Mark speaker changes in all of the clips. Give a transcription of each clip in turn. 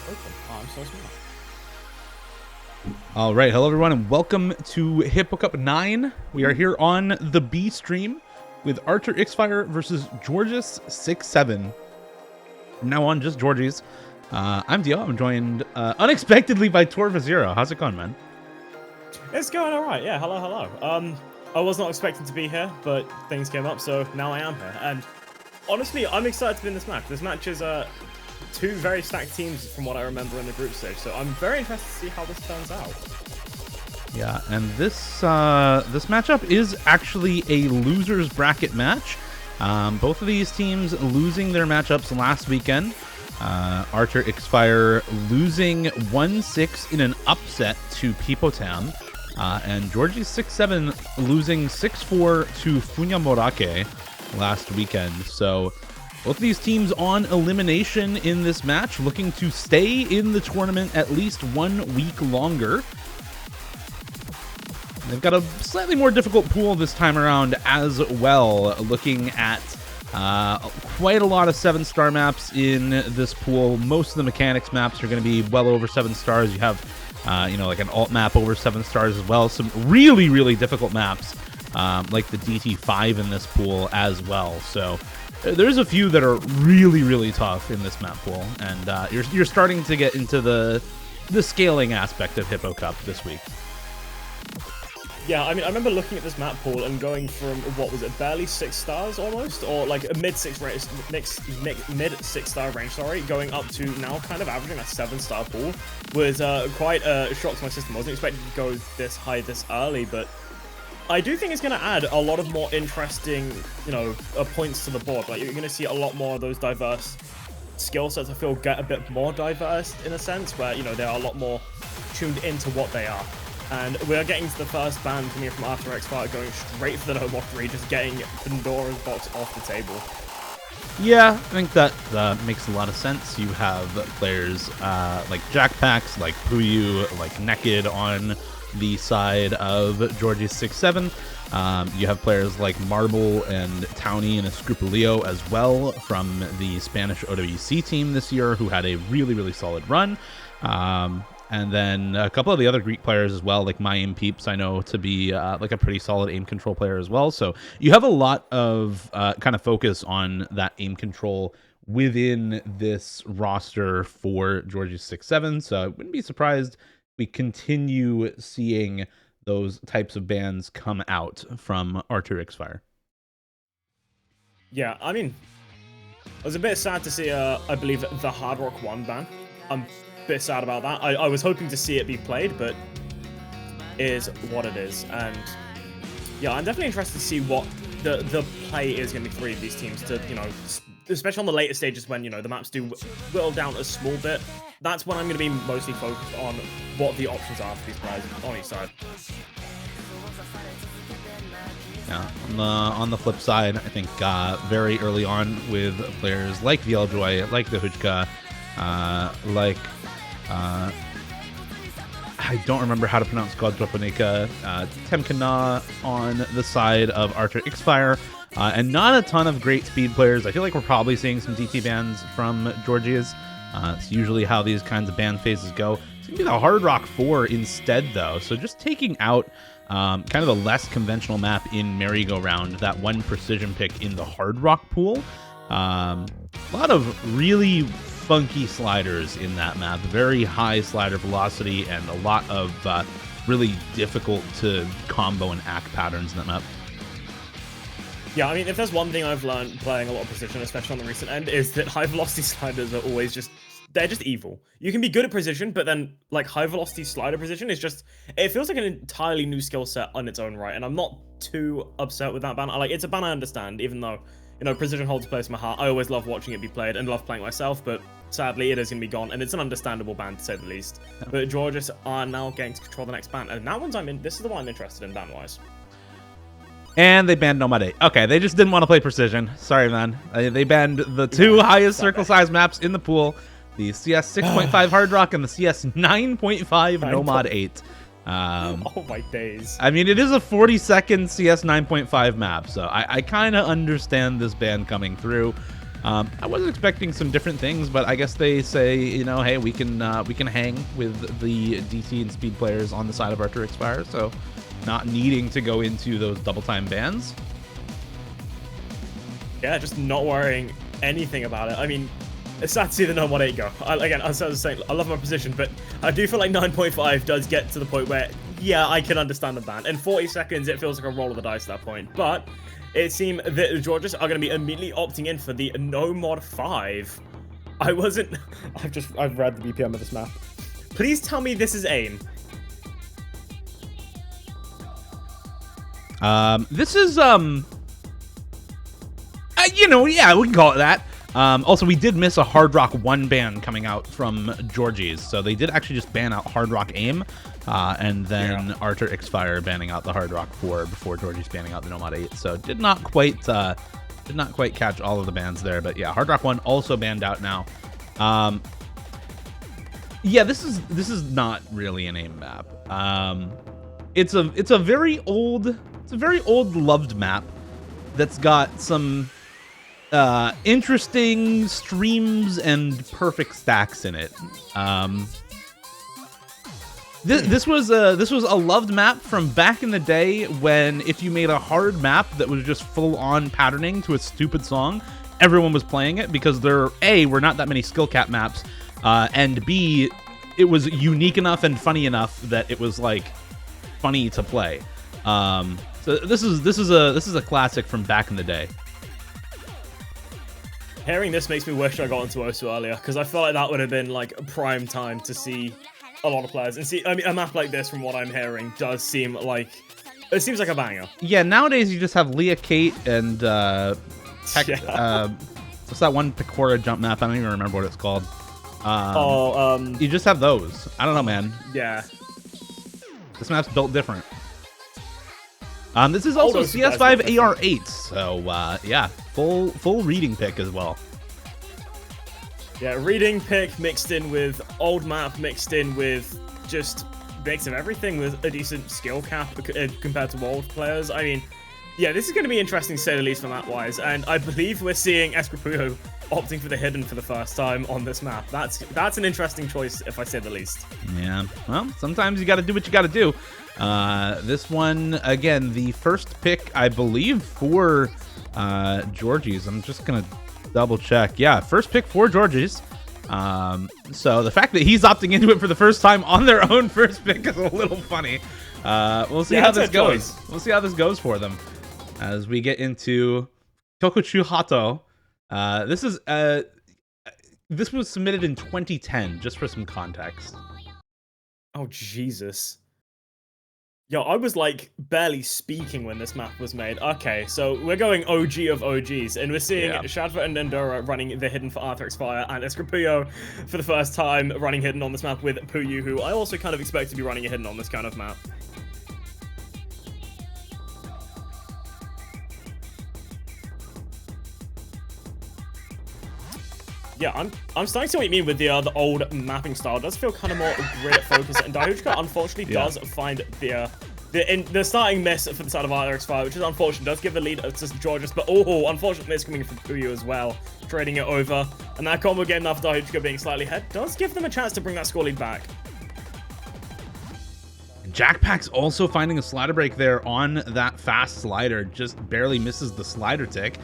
Speaker 1: open. Oh, I'm so smart.
Speaker 2: All right, hello everyone, and welcome to Hippo Cup 9. We are here on the B stream with Artur Ixfire versus GIORGIS67. From now on, just Georgies. I'm Dio. I'm joined unexpectedly by Torva0. How's it going, man?
Speaker 1: It's going all right. Yeah, hello, hello. I was not expecting to be here, but things came up, so now I am here. And honestly, I'm excited to be in this match. This match is two very stacked teams from what I remember in the group stage, so I'm very interested to see how this turns out.
Speaker 2: Yeah, and this matchup is actually a losers bracket match. Both of these teams losing their matchups last weekend. Artur Ixfire losing 1-6 in an upset to Pipotam, and GIORGIS67 losing 6-4 to Funyamorake last weekend. So both of these teams on elimination in this match, looking to stay in the tournament at least 1 week longer. They've got a slightly more difficult pool this time around as well, looking at quite a lot of 7-star maps in this pool. Most of the mechanics maps are going to be well over 7 stars. You have, like an alt map over 7 stars as well. Some really, really difficult maps, like the DT5 in this pool as well. So there's a few that are really, really tough in this map pool, and you're starting to get into the scaling aspect of Hippo Cup this week.
Speaker 1: Yeah, I mean, I remember looking at this map pool and going from, what was it, barely 6 stars almost? Or like a mid-6 star range, sorry, going up to now kind of averaging a 7-star pool was quite a shock to my system. I wasn't expecting to go this high this early, but I do think it's going to add a lot of more interesting, points to the board. Like, you're going to see a lot more of those diverse skill sets, I feel, get a bit more diverse in a sense, where, they are a lot more tuned into what they are. And we're getting to the first ban coming from Artur Ixfire, going straight for the no block 3, just getting Pandora's box off the table.
Speaker 2: Yeah, I think that makes a lot of sense. You have players like Jackpacks, like Puyu, like Naked on the side of GIORGIS67. You have players like Marble and Townie and Escrupulio as well from the Spanish OWC team this year, who had a really, really solid run. And then a couple of the other Greek players as well, like My Aim Peeps, I know to be like a pretty solid aim control player as well. So you have a lot of kind of focus on that aim control within this roster for GIORGIS67. So I wouldn't be surprised we continue seeing those types of bans come out from Artur Ixfire.
Speaker 1: Yeah, I mean, I was a bit sad to see, I believe, the Hard Rock 1 ban. I'm bit sad about that. I was hoping to see it be played, but it is what it is. And yeah, I'm definitely interested to see what the play is going to be for three of these teams to, especially on the later stages when, the maps do whittle down a small bit. That's when I'm going to be mostly focused on what the options are for these players on each side.
Speaker 2: Yeah, on the flip side, I think very early on with players like Vieljoy, like the Hujka, I don't remember how to pronounce God Droponika, Temkana on the side of Artur Ixfire, and not a ton of great speed players. I feel like we're probably seeing some DT bans from Georgia's. It's usually how these kinds of ban phases go. It's going to be the Hard Rock 4 instead, though. So just taking out kind of the less conventional map in Merry-Go-Round, that one precision pick in the Hard Rock pool. A lot of really funky sliders in that map, very high slider velocity, and a lot of really difficult to combo and act patterns in that map.
Speaker 1: Yeah, I mean, if there's one thing I've learned playing a lot of precision, especially on the recent end, is that high velocity sliders are always they're just evil. You can be good at precision, but then like high velocity slider precision is it feels like an entirely new skill set on its own right, and I'm not too upset with that ban. It's a ban I understand, even though, precision holds a place in my heart. I always love watching it be played and love playing myself, but sadly, it is going to be gone, and it's an understandable ban to say the least. But Georgias are now getting to control the next ban, and that one's this is the one I'm interested in ban-wise.
Speaker 2: And they banned Nomad 8. Okay, they just didn't want to play precision. Sorry, man. They banned the two highest circle size maps in the pool, the CS 6.5 Hard Rock and the CS 9.5 Nomad 8.
Speaker 1: Oh my days.
Speaker 2: I mean, it is a 40-second CS 9.5 map, so I kind of understand this ban coming through. I was expecting some different things, but I guess they say, you know, hey, we can hang with the DT and speed players on the side of Artur ixfire, so not needing to go into those double time bans.
Speaker 1: Yeah, just not worrying anything about it. I mean, it's sad to see the 918 go. Again, as I was saying, I love my position, but I do feel like 9.5 does get to the point where, yeah, I can understand the ban. In 40 seconds, it feels like a roll of the dice at that point. But it seems that the Georges are going to be immediately opting in for the no mod 5. I wasn't... I've read the BPM of this map. Please tell me this is aim.
Speaker 2: This is, you know, yeah, we can call it that. Also, we did miss a Hard Rock 1 ban coming out from GIORGIS, so they did actually just ban out Hard Rock aim, and then Artur ixfire banning out the Hard Rock 4 before GIORGIS banning out the Nomad 8. So did not quite catch all of the bans there, but yeah, Hard Rock 1 also banned out now. Yeah, this is not really an aim map. It's a very old loved map that's got some interesting streams and perfect stacks in it. This was a loved map from back in the day when if you made a hard map that was just full on patterning to a stupid song, everyone was playing it because there were not that many skill cap maps, and B, it was unique enough and funny enough that it was like funny to play. So this is a classic from back in the day.
Speaker 1: Hearing this makes me wish I got into Osu earlier, because I feel like that would have been like a prime time to see a lot of players. And see, I mean, a map like this, from what I'm hearing, does seem like it seems like a banger. Yeah,
Speaker 2: nowadays you just have Leah Kate and what's that one Pecora jump map? I don't even remember what it's called. You just have those. I don't know, man.
Speaker 1: Yeah.
Speaker 2: This map's built different. This is also CS5 AR8, so yeah, full reading pick as well.
Speaker 1: Yeah, reading pick mixed in with old map, mixed in with just mix of everything with a decent skill cap compared to old players. I mean, yeah, this is going to be interesting to say the least from that wise, and I believe we're seeing ixfire opting for the hidden for the first time on this map. That's an interesting choice, if I say the least.
Speaker 2: Yeah, well, sometimes you got to do what you got to do. This one, again, the first pick, I believe, for GIORGIS. I'm just going to double check. Yeah, first pick for GIORGIS. So the fact that he's opting into it for the first time on their own first pick is a little funny. We'll see how this goes. We'll see how this goes for them as we get into Tokuchu Hato. This was submitted in 2010, just for some context.
Speaker 1: Oh, Jesus. Yo, I was like barely speaking when this map was made. Okay, so we're going OG of OGs, and we're seeing Shadva and Endura running the hidden for Artur ixfire, and ixfire for the first time running hidden on this map with Puyu, who I also kind of expect to be running a hidden on this kind of map. Yeah, I'm starting to see what you mean with the old mapping style. It does feel kind of more grid focused, and diehushka unfortunately does find the starting miss for the side of Artur ixfire, which is unfortunate. Does give the lead to GIORGIS, but unfortunate miss coming from Puyu as well, trading it over. And that combo getting after diehushka being slightly ahead does give them a chance to bring that score lead back.
Speaker 2: Jackpack's also finding a slider break there on that fast slider, just barely misses the slider tick.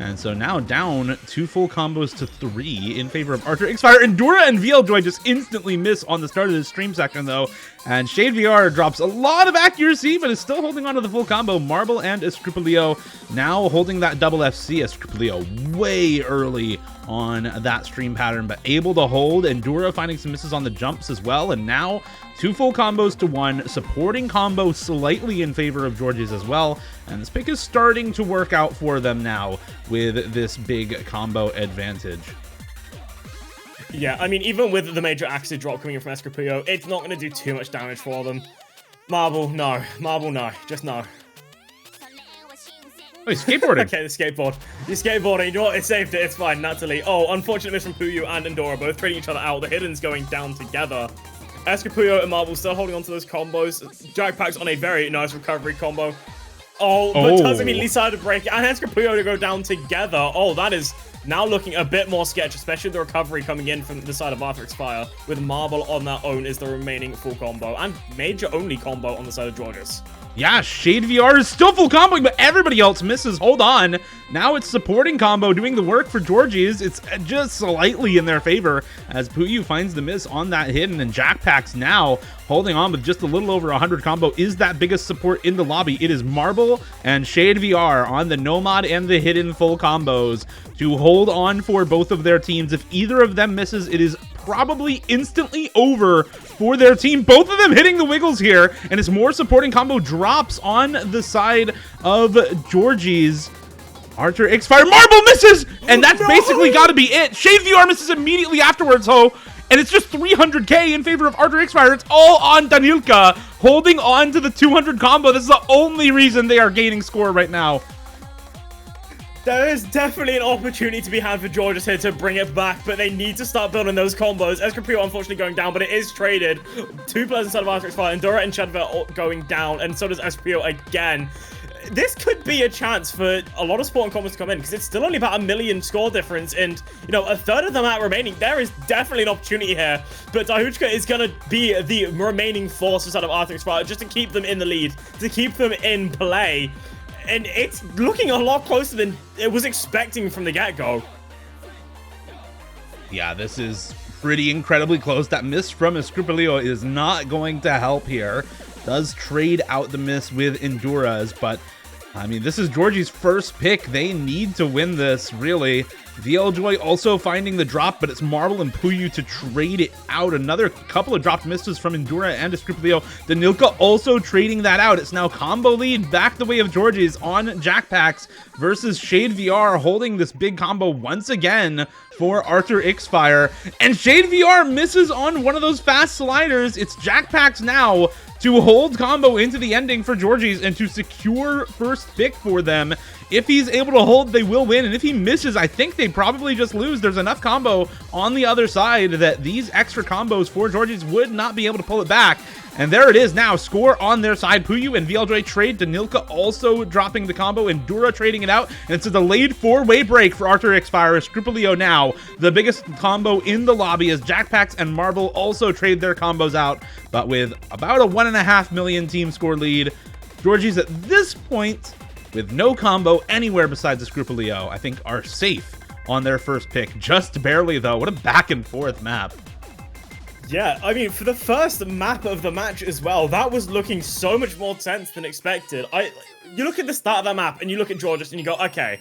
Speaker 2: And so now down 2 full combos to 3 in favor of Artur ixfire. Endura and VLJoy just instantly miss on the start of this stream section though. And Shade VR drops a lot of accuracy, but is still holding on to the full combo. Marble and Escrupulio now holding that double FC. Escrupulio way early on that stream pattern, but able to hold. Endura finding some misses on the jumps as well. And now 2 full combos to 1, supporting combo slightly in favor of GIORGIS as well. And this pick is starting to work out for them now with this big combo advantage.
Speaker 1: Yeah, I mean, even with the major acid drop coming in from Escrupulio, it's not going to do too much damage for them. Marble, no. Marble, no. Just no.
Speaker 2: Oh, he's skateboarding.
Speaker 1: Okay, the skateboard. He's skateboarding. You know what? It saved it. It's fine, Natalie. Oh, unfortunate miss from Puyu and Endura, both trading each other out. The hidden's going down together. Escrupulio and Marble still holding on to those combos. Jackpack's on a very nice recovery combo. Oh, but does immediately decide to break, and Escrupulio to go down together. Oh, that is now looking a bit more sketch, especially the recovery coming in from the side of artur ixfire, with Marble on their own is the remaining full combo, and major only combo on the side of GIORGIS.
Speaker 2: Yeah, Shade VR is still full comboing, but everybody else misses. Hold on. Now it's supporting combo doing the work for GIORGIS. It's just slightly in their favor as Puyu finds the miss on that hidden, and Jackpax now holding on with just a little over 100 combo is that biggest support in the lobby. It is Marble and Shade VR on the Nomad and the hidden full combos to hold on for both of their teams. If either of them misses, it is probably instantly over for their team. Both of them hitting the wiggles here, and as more supporting combo drops on the side of GIORGIS. artur ixfire, Marble misses, and that's basically got to be it. Shade VR misses immediately afterwards, and it's just 300k in favor of artur ixfire. It's all on Danilka holding on to the 200 combo. This is the only reason they are gaining score right now.
Speaker 1: There is definitely an opportunity to be had for GIORGIS here to bring it back, but they need to start building those combos. Escaprio unfortunately going down, but it is traded. 2 players inside of artur ixfire, Endura and Shadva going down, and so does Escaprio again. This could be a chance for a lot of sport and combos to come in, because it's still only about 1 million score difference, and, you know, a third of the map remaining. There is definitely an opportunity here, but Dahuchka is going to be the remaining force inside of artur ixfire just to keep them in the lead, to keep them in play. And it's looking a lot closer than it was expecting from the get-go.
Speaker 2: Yeah, this is pretty incredibly close. That miss from Escrupilio is not going to help here. Does trade out the miss with Enduras, but I mean, this is GIORGIS' first pick. They need to win this, really. VLJoy also finding the drop, but it's Marble and Puyu to trade it out. Another couple of dropped misses from Endura and Escrupilio. Danilka also trading that out. It's now combo lead back the way of GIORGIS on Jackpax versus Shade VR, holding this big combo once again for artur ixfire. And Shade VR misses on one of those fast sliders. It's Jackpax now to hold combo into the ending for GIORGIS and to secure first pick for them. If he's able to hold, they will win, and if he misses, I think they probably just lose. There's enough combo on the other side that these extra combos for GIORGIS would not be able to pull it back. And there it is now, score on their side. Puyu and VLJ trade, Danilka also dropping the combo, Endura trading it out, and it's a delayed 4-way break for artur ixfire. Scrupilio now, the biggest combo in the lobby, as Jackpax and Marble also trade their combos out, but with about a 1.5 million team score lead. GIORGIS at this point, with no combo anywhere besides the Scrupilio, I think are safe on their first pick. Just barely, though. What a back and forth map.
Speaker 1: Yeah, I mean, for the first map of the match as well, that was looking so much more tense than expected. You look at the start of that map, and you look at GIORGIS, and you go, okay,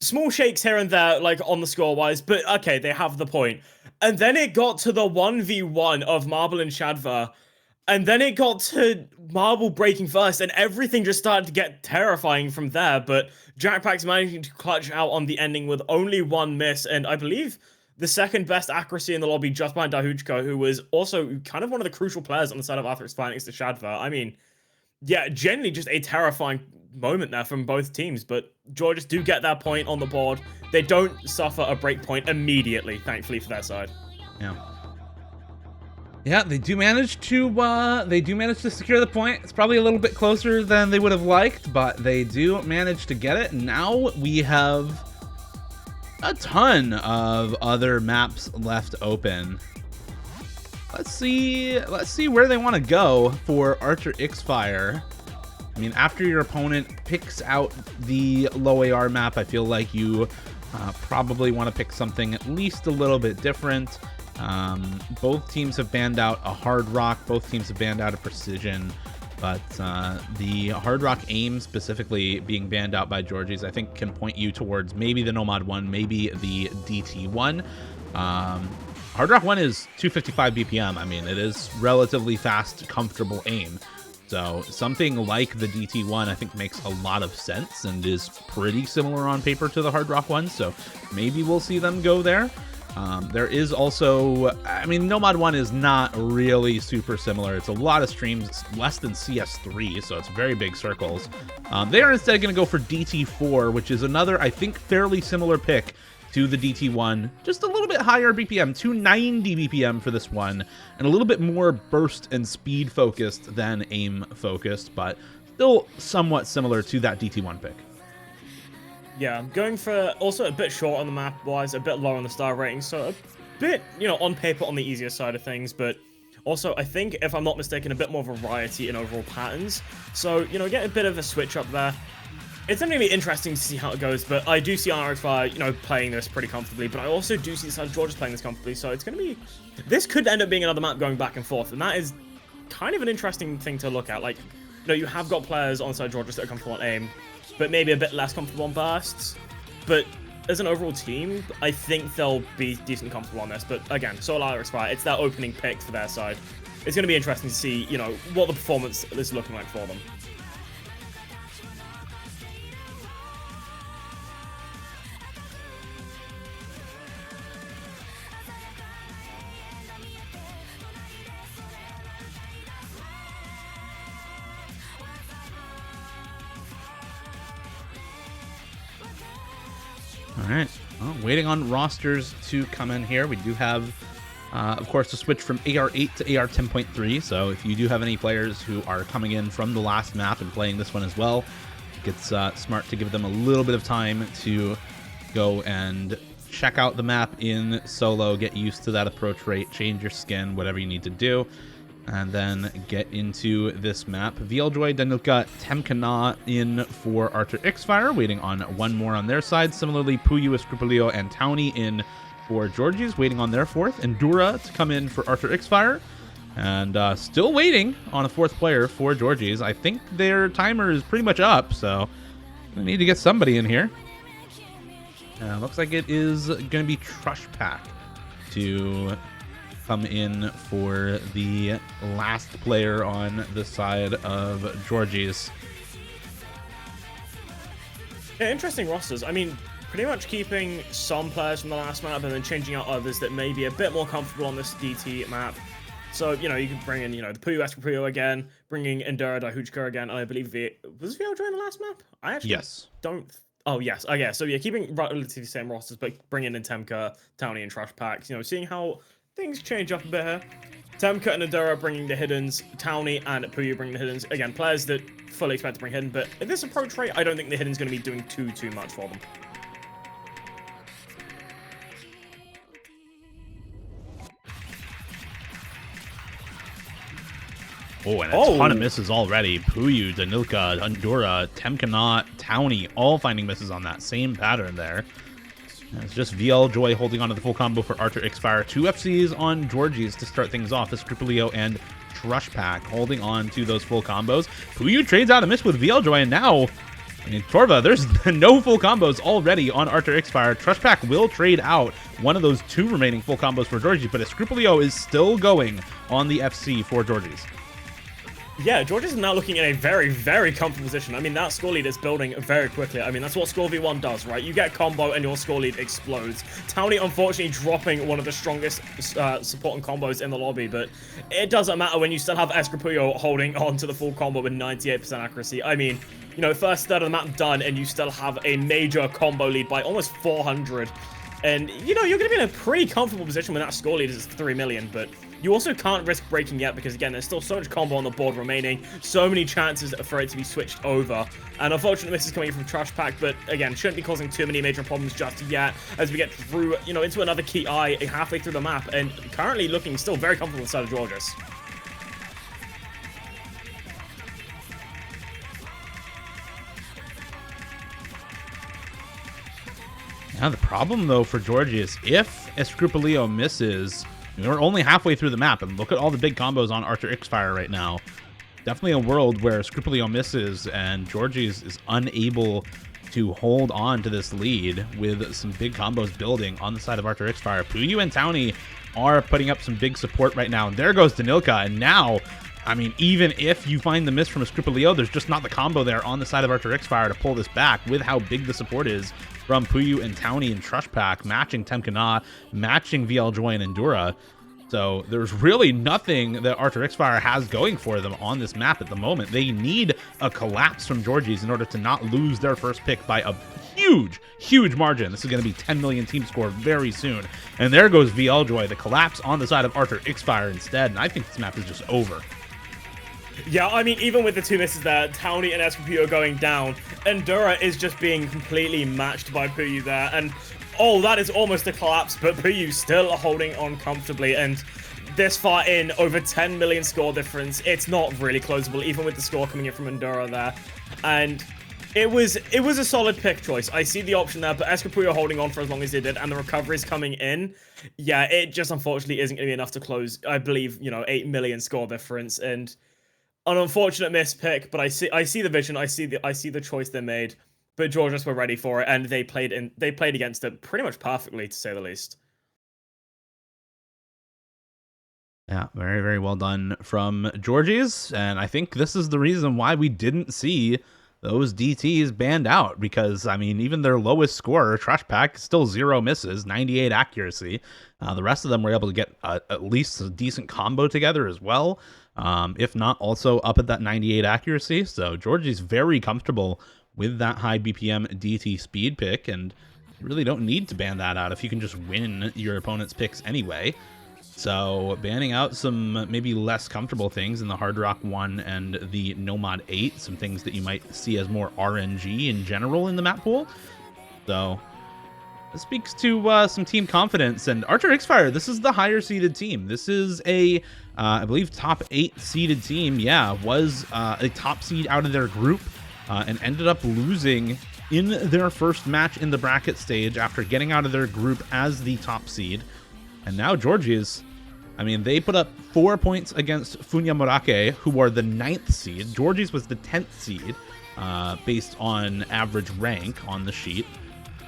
Speaker 1: small shakes here and there, like, on the score-wise, but, okay, they have the point. And then it got to the 1v1 of Marble and Shadva, and then it got to Marble breaking first, and everything just started to get terrifying from there, but Jackpax managing to clutch out on the ending with only 1 miss, and I believe the second best accuracy in the lobby just behind Dahuchka, who was also kind of one of the crucial players on the side of artur ixfire next to Shadva. I mean, yeah, generally just a terrifying moment there from both teams, but GIORGIS do get that point on the board. They don't suffer a break point immediately, thankfully, for their side.
Speaker 2: Yeah. Yeah, they do manage to secure the point. It's probably a little bit closer than they would have liked, but they do manage to get it. Now we have a ton of other maps left open. Let's see where they want to go for artur ixfire. I mean, after your opponent picks out the low AR map, I feel like you probably want to pick something at least a little bit different. Both teams have banned out a hard rock. Both teams have banned out a precision. But the hard rock aim specifically being banned out by GIORGIS, I think can point you towards maybe the Nomad 1, maybe the DT 1. Hard rock 1 is 255 BPM. I mean, it is relatively fast, comfortable aim. So something like the DT 1 I think makes a lot of sense and is pretty similar on paper to the hard rock 1. So maybe we'll see them go there. There is also, I mean, Nomad 1 is not really super similar. It's a lot of streams. It's less than CS3, so it's very big circles. They are instead going to go for DT4, which is another, I think, fairly similar pick to the DT1. Just a little bit higher BPM, 290 BPM for this one, and a little bit more burst and speed focused than aim focused, but still somewhat similar to that DT1 pick.
Speaker 1: Yeah, going for also a bit short on the map wise, a bit low on the star rating, so a bit, you know, on paper on the easier side of things, but also I think, if I'm not mistaken, a bit more variety in overall patterns. So, you know, get a bit of a switch up there. It's going to be interesting to see how it goes, but I do see ixfire, you know, playing this pretty comfortably, but I also do see the side of Georges playing this comfortably, so it's going to be... This could end up being another map going back and forth, and that is kind of an interesting thing to look at. Like, you know, you have got players on the side of Georges that are comfortable on aim, but maybe a bit less comfortable on bursts. But as an overall team, I think they'll be decently comfortable on this. But again, Solar ixfire, it's their opening pick for their side. It's going to be interesting to see, you know, what the performance is looking like for them.
Speaker 2: All right, well, waiting on rosters to come in here. We do have, of course, a switch from AR8 to AR10.3. So if you do have any players who are coming in from the last map and playing this one as well, it's smart to give them a little bit of time to go and check out the map in solo, get used to that approach rate, change your skin, whatever you need to do, and then get into this map. VLJoy, Danilka, Temkana in for Artur ixfire, waiting on one more on their side. Similarly, Puyu, Escrupulio, and Townie in for Georgies, waiting on their fourth. Endura to come in for Artur ixfire, and still waiting on a fourth player for Georgies. I think their timer is pretty much up, so we need to get somebody in here. Looks like it is going to be Trushpack to come in for the last player on the side of Georgies.
Speaker 1: Yeah, interesting rosters. I mean, pretty much keeping some players from the last map and then changing out others that may be a bit more comfortable on this DT map. So, you know, you can bring in, you know, the Puyu Escrupulio again, bringing Endura Dahuchka again, and I believe was VLJ in the last map? I actually don't... Oh, yes. Oh, yeah. So, yeah, keeping relatively the same rosters, but bringing in Temka, Townie, and Trushpack. You know, seeing how things change up a bit here. Temka and Endura bringing the hiddens, Townie and Puyu bringing the hiddens. Again, players that fully expect to bring hidden, but at this approach rate, I don't think the hidden's going to be doing too much for them.
Speaker 2: Oh, and a ton of misses already. Puyu, Danilka, Endura, Temkana, Townie, all finding misses on that same pattern there. And it's just VLJoy holding on to the full combo for Artur ixfire. 2 FCs on Georgies to start things off. Escrupulio and Trushpack holding on to those full combos. Puyu trades out a miss with VLJoy, and now, I mean, Torva, there's no full combos already on Artur ixfire. Trushpack will trade out one of those 2 remaining full combos for Georgies, but Escrupulio is still going on the FC for Georgies.
Speaker 1: Yeah, Georgies is now looking in a very comfortable position. I mean, that score lead is building very quickly. I mean, that's what Score V1 does, right? You get combo and your score lead explodes. Townie, unfortunately, dropping one of the strongest supporting combos in the lobby, but it doesn't matter when you still have Escrupulio holding on to the full combo with 98% accuracy. I mean, you know, first third of the map done, and you still have a major combo lead by almost 400. And, you know, you're going to be in a pretty comfortable position when that score lead is 3 million, but you also can't risk breaking yet because, again, there's still so much combo on the board remaining, so many chances for it to be switched over. And unfortunately, this is coming from Trushpack, but, again, shouldn't be causing too many major problems just yet as we get through, you know, into another key eye halfway through the map, and currently looking still very comfortable inside of Georgies.
Speaker 2: Now, the problem, though, for Georgies, if Escrupulio misses, we're only halfway through the map, and look at all the big combos on Artur ixfire right now. Definitely a world where Escrupulio misses, and Georgies is unable to hold on to this lead with some big combos building on the side of Artur ixfire. Puyu and Townie are putting up some big support right now, and there goes Danilka, and now, I mean, even if you find the miss from Escrupulio, there's just not the combo there on the side of Artur ixfire to pull this back with how big the support is from Puyu and Townie and Trushpack, matching Temkana, matching VLJoy and Endura. So there's really nothing that Artur ixfire has going for them on this map at the moment. They need a collapse from Georgies in order to not lose their first pick by a huge margin. This is going to be 10 million team score very soon. And there goes VLJoy, the collapse on the side of Artur ixfire instead. And I think this map is just over.
Speaker 1: Yeah, I mean, even with the 2 misses there, Townie and Escapullo going down, Endura is just being completely matched by Puyu there, and oh, that is almost a collapse, but Puyu still holding on comfortably, and this far in, over 10 million score difference, it's not really closable, even with the score coming in from Endura there, and it was a solid pick choice. I see the option there, but Escapullo holding on for as long as they did, and the recoveries coming in, yeah, it just unfortunately isn't going to be enough to close, I believe, 8 million score difference, and an unfortunate mispick, but I see the vision, I see the choice they made, but Georgias were ready for it, and they played against it pretty much perfectly, to say the least.
Speaker 2: Yeah, very, very well done from Georgies. And I think this is the reason why we didn't see those DTs banned out. Because, I mean, even their lowest scorer, Trash Pack, still 0 misses, 98 accuracy. The rest of them were able to get at least a decent combo together as well. If not, also up at that 98 accuracy. So Georgie's very comfortable with that high BPM DT speed pick. And you really don't need to ban that out if you can just win your opponent's picks anyway. So banning out some maybe less comfortable things in the Hard Rock 1 and the Nomad 8, some things that you might see as more RNG in general in the map pool. So this speaks to some team confidence. And Archer Ixfire, this is the higher seeded team. This is a, I believe, top 8 seeded team. Yeah, was a top seed out of their group and ended up losing in their first match in the bracket stage after getting out of their group as the top seed. And now Georgies, I mean, they put up 4 points against Funya Morake, who are the 9th seed. Georgies was the 10th seed, based on average rank on the sheet.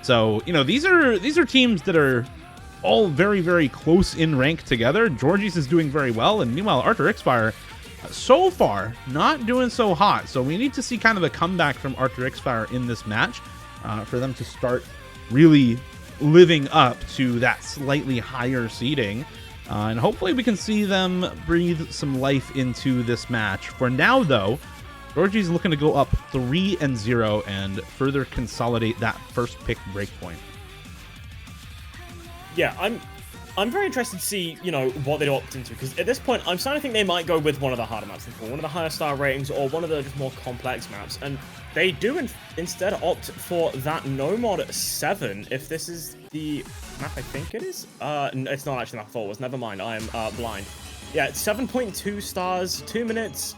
Speaker 2: So, these are teams that are all very, very close in rank together. Georgies is doing very well, and meanwhile, Archer Ixfire, so far, not doing so hot. So we need to see kind of a comeback from Archer Ixfire in this match for them to start really living up to that slightly higher seeding. And hopefully we can see them breathe some life into this match. For now, though, Georgie's looking to go up 3-0 and further consolidate that first pick breakpoint.
Speaker 1: Yeah, I'm very interested to see, what they opt into, because at this point, I'm starting to think they might go with one of the harder maps, one of the higher star ratings, or one of the just more complex maps, and they do instead opt for that Nomad 7, if this is the map I think it is. It's not actually map 4, was never mind, I am blind. Yeah, it's 7.2 stars, 2 minutes.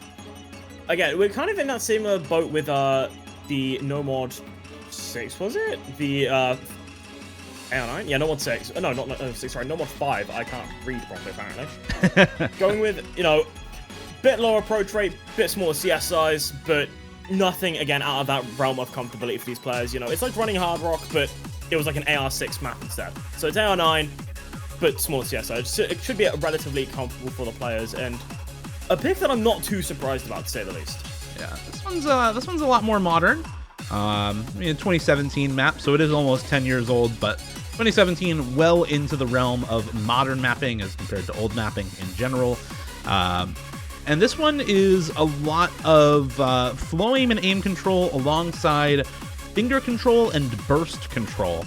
Speaker 1: Again, we're kind of in that similar boat with the Nomad 6, was it? The AR9? Yeah, Nomad 6. No, not 6, sorry, Nomad 5. I can't read properly, apparently. Going with, bit lower approach rate, bit smaller CS size, but nothing, again, out of that realm of comfortability for these players. It's like running Hard Rock, but it was like an AR6 map instead. So it's AR9, but smaller CS size. So it should be relatively comfortable for the players, and a pick that I'm not too surprised about, to say the least.
Speaker 2: Yeah, this one's a lot more modern. I mean, a 2017 map, so it is almost 10 years old, but 2017 well into the realm of modern mapping as compared to old mapping in general. And this one is a lot of flow aim and aim control alongside finger control and burst control.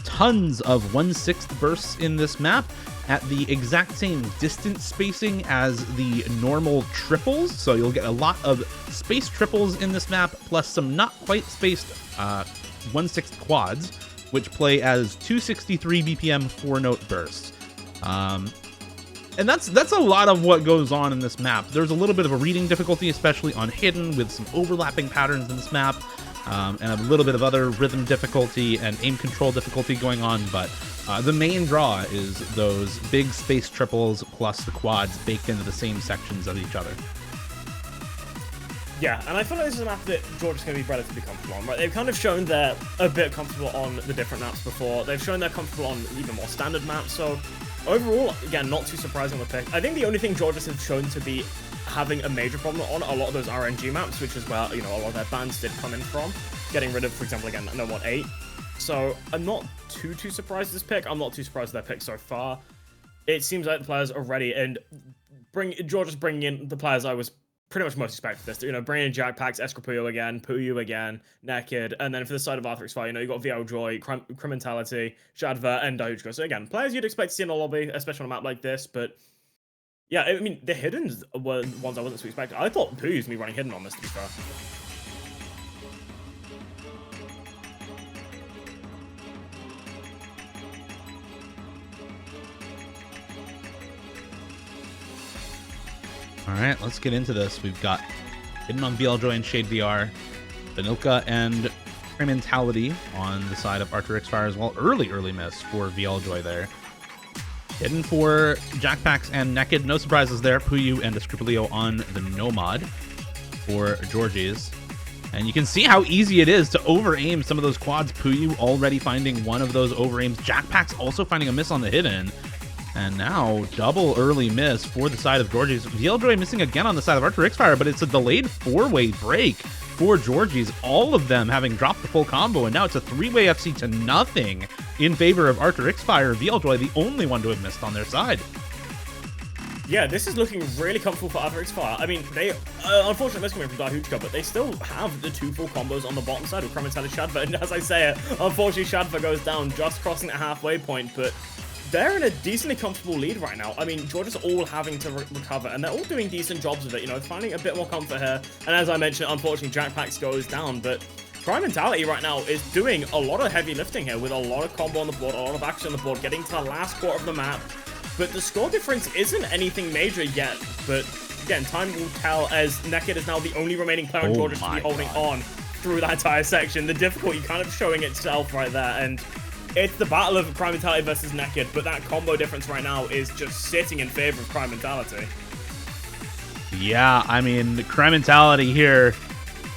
Speaker 2: Tons of 1/6 bursts in this map at the exact same distance spacing as the normal triples. So you'll get a lot of spaced triples in this map, plus some not quite spaced 1/6 quads, which play as 263 BPM 4-note bursts. And that's a lot of what goes on in this map. There's a little bit of a reading difficulty, especially on hidden, with some overlapping patterns in this map, and a little bit of other rhythm difficulty and aim control difficulty going on, but the main draw is those big space triples plus the quads baked into the same sections of each other.
Speaker 1: Yeah, and I feel like this is a map that Georgia's going to be relatively comfortable on, right? They've kind of shown they're a bit comfortable on the different maps before. They've shown they're comfortable on even more standard maps, so overall, again, not too surprising on the pick. I think the only thing Georgia's have shown to be having a major problem on a lot of those RNG maps, which is where, a lot of their bans did come in from, getting rid of, for example, again, Nomad 8. So I'm not too surprised with this pick. I'm not too surprised with their pick so far. It seems like the players are ready, and Georgia's bringing in the players I was pretty much most expected this. Bringing in Jackpacks, Escapullo again, Puyu again, Naked, and then for the side of Arthur X5, you've got VL Joy, Criminality, Shadva, and Dahuchko. So again, players you'd expect to see in a lobby, especially on a map like this, but Yeah, I mean, the hiddens were ones I wasn't expecting. I thought Pooh was me running hidden on this, to be fair.
Speaker 2: All right, let's get into this. We've got hidden on VLJoy and Shade VR, Vanilka and Mentality on the side of Artur ixfire as well. Early miss for VLJoy there. Hidden for Jackpacks and Naked. No surprises there. Puyu and Escrupulio on the Nomad for Georgies. And you can see how easy it is to over-aim some of those quads. Puyu already finding one of those over-aims. Jackpacks also finding a miss on the hidden. And now, double early miss for the side of Georgies. VLJoy missing again on the side of Artur ixfire, but it's a delayed four-way break for Georgies. All of them having dropped the full combo, and now it's a three-way FC to nothing in favor of Artur ixfire. VLJoy, the only one to have missed on their side.
Speaker 1: Yeah, this is looking really comfortable for Artur ixfire. I mean, they unfortunately missed coming from Dahuchka, but they still have the two full combos on the bottom side with Kremental and Shadva. And as I say it, unfortunately Shadva goes down just crossing the halfway point, but they're in a decently comfortable lead right now. I mean, Georgia's all having to recover, and they're all doing decent jobs of it, you know, finding a bit more comfort here. And as I mentioned, unfortunately, Jackpacks goes down, but Prime Mentality right now is doing a lot of heavy lifting here with a lot of combo on the board, a lot of action on the board, getting to the last quarter of the map. But the score difference isn't anything major yet, but again, time will tell, as Naked is now the only remaining player in Georgia to be holding on through that entire section. The difficulty kind of showing itself right there, and it's the battle of Prime Mentality versus Naked, but that combo difference right now is just sitting in favor of Prime Mentality.
Speaker 2: Yeah, I mean, the Prime Mentality here,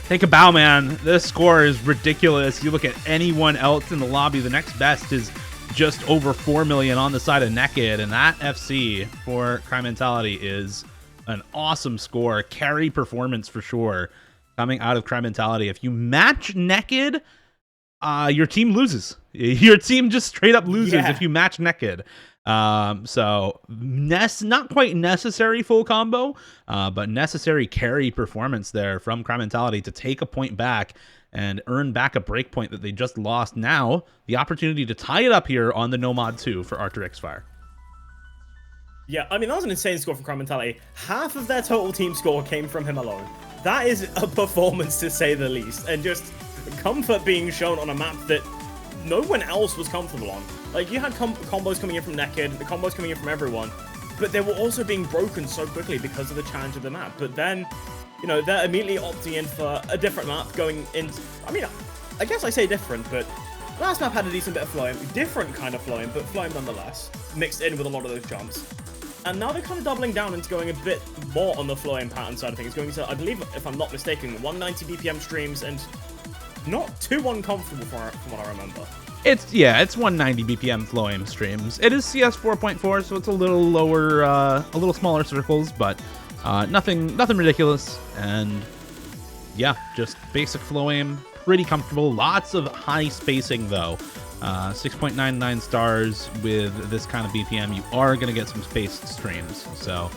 Speaker 2: take a bow, man. This score is ridiculous. You look at anyone else in the lobby, the next best is just over 4 million on the side of Naked, and that FC for Prime Mentality is an awesome score. Carry performance for sure coming out of Prime Mentality. If you match Naked, your team loses. Your team just straight up loses if you match Naked. So not quite necessary full combo, but necessary carry performance there from Crime Mentality to take a point back and earn back a break point that they just lost. Now the opportunity to tie it up here on the Nomad 2 for Artur ixfire.
Speaker 1: Yeah, I mean, that was an insane score from Crime Mentality. Half of their total team score came from him alone. That is a performance to say the least, and just comfort being shown on a map that no one else was comfortable on. Like, you had combos coming in from Naked, the combos coming in from everyone, but they were also being broken so quickly because of the challenge of the map. But then, you know, they're immediately opting in for a different map, going in. I mean, I guess I say different, but last map had a decent bit of flowing, different kind of flowing, but flowing nonetheless, mixed in with a lot of those jumps. And now they're kind of doubling down into going a bit more on the flowing pattern side of things, going to, I believe, if I'm not mistaken, 190 BPM streams, and not too uncomfortable from what I remember.
Speaker 2: It's 190 BPM flowing streams. It is CS 4.4, so it's a little lower, a little smaller circles, but nothing ridiculous. And yeah, just basic flow aim, pretty comfortable. Lots of high spacing though. 6.99 stars with this kind of BPM. You are going to get some spaced streams. So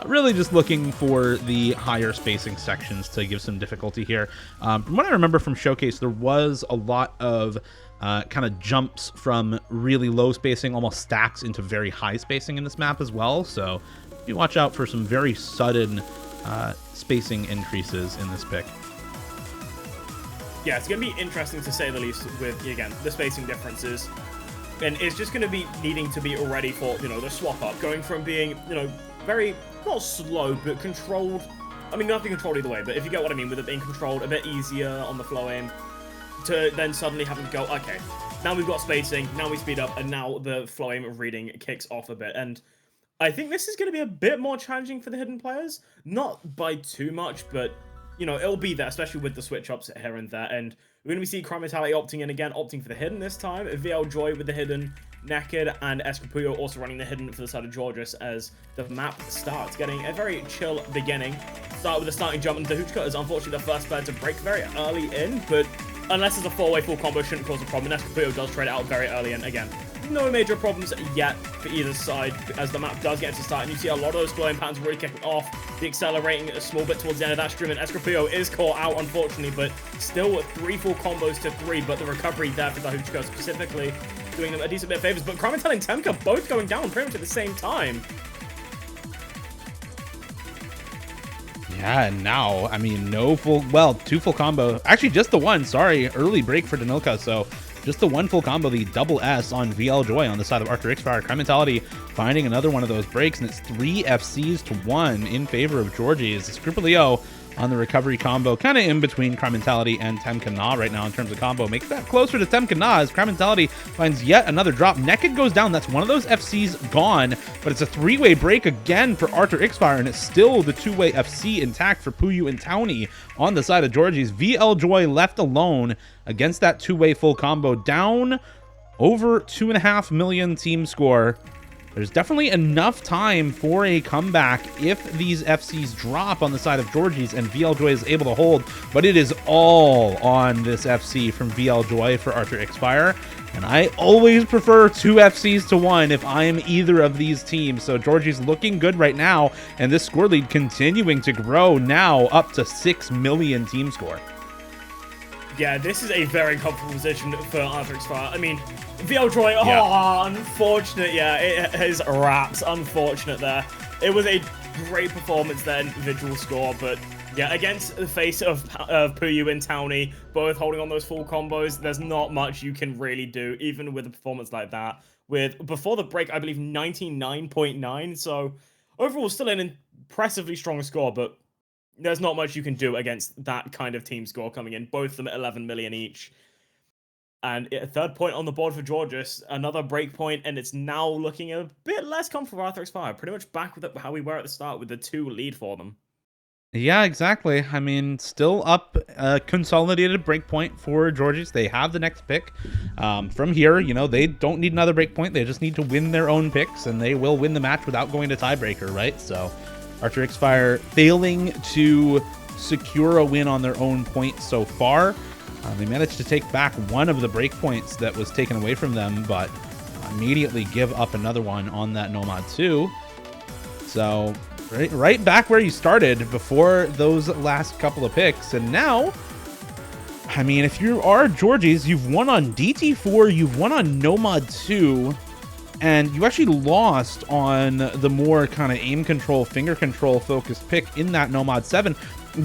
Speaker 2: really just looking for the higher spacing sections to give some difficulty here. From what I remember from Showcase, there was a lot of kind of jumps from really low spacing, almost stacks, into very high spacing in this map as well. So you watch out for some very sudden spacing increases in this pick.
Speaker 1: Yeah, it's going to be interesting to say the least with, again, the spacing differences. And it's just going to be needing to be ready for, you know, the swap up. Going from being, you know, very, not slow, but controlled. I mean, nothing controlled either way, but if you get what I mean, with it being controlled, a bit easier on the flow aim, to then suddenly having to go, okay, now we've got spacing, now we speed up, and now the flow aim of reading kicks off a bit. And I think this is going to be a bit more challenging for the hidden players. Not by too much, but, you know, it'll be there, especially with the switch-ups here and there. And we're going to see Crime Mentality opting in again, opting for the hidden this time. VLJoy with the hidden, Naked and Escrupulio also running the hidden for the side of Georgis as the map starts. Getting a very chill beginning. Start with a starting jump, and Dahuchka is unfortunately the first player to break very early in, but unless it's a four-way full combo, shouldn't cause a problem. And Escrupulio does trade out very early, and again, no major problems yet for either side as the map does get to start. And you see a lot of those flowing patterns really kicking off. The accelerating a small bit towards the end of that stream, and Escrupulio is caught out, unfortunately, but still 3 full combos to 3. But the recovery there for Dahuchka specifically doing them a decent bit of favors. But Kremental and Temka both going down pretty much at the same time.
Speaker 2: Yeah, and now, I mean, no full, well, 2 full combo. Actually, just the one, sorry. Early break for Danilka, so just the 1 full combo, the double S on VL Joy on the side of Artur ixfire. Crime Mentality finding another one of those breaks, and it's 3 FCs to 1 in favor of Georgies. Scrupulio on the recovery combo, kind of in between Crime Mentality and Temkana right now in terms of combo. Makes that closer to Temkana as Crime Mentality finds yet another drop. Naked goes down. That's one of those FCs gone, but it's a 3-way break again for Artur ixfire, and it's still the 2-way FC intact for Puyu and Townie on the side of Georgies. VL Joy left alone against that 2-way full combo, down over 2.5 million team score. There's definitely enough time for a comeback if these FCs drop on the side of Georgies and VL Joy is able to hold, but it is all on this FC from VL Joy for Artur ixfire, and I always prefer 2 FCs to 1 if I am either of these teams. So Georgies looking good right now, and this score lead continuing to grow now up to 6 million team score.
Speaker 1: Yeah, this is a very comfortable position for Artur ixfire. I mean, VL Joy, unfortunate, yeah, it is wraps, unfortunate there. It was a great performance there, individual score, but yeah, against the face of Puyu and Townie, both holding on those full combos, there's not much you can really do, even with a performance like that. With, before the break, I believe 99.9, so overall still an impressively strong score, but there's not much you can do against that kind of team score coming in, both of them at 11 million each. And a 3rd point on the board for Georgis, another break point, and it's now looking a bit less comfortable for Artur ixfire. Pretty much back with how we were at the start with the 2 lead for them.
Speaker 2: Yeah, exactly. I mean, still up a consolidated breakpoint for Georgies. They have the next pick. From here, you know, they don't need another breakpoint. They just need to win their own picks, and they will win the match without going to tiebreaker, right? So Artur ixfire failing to secure a win on their own point so far. They managed to take back one of the breakpoints that was taken away from them, but immediately give up another one on that Nomad 2. So right back where you started before those last couple of picks. And now, I mean, if you are Georgies, you've won on DT4, you've won on Nomad 2, and you actually lost on the more kind of aim control, finger control focused pick in that Nomad 7.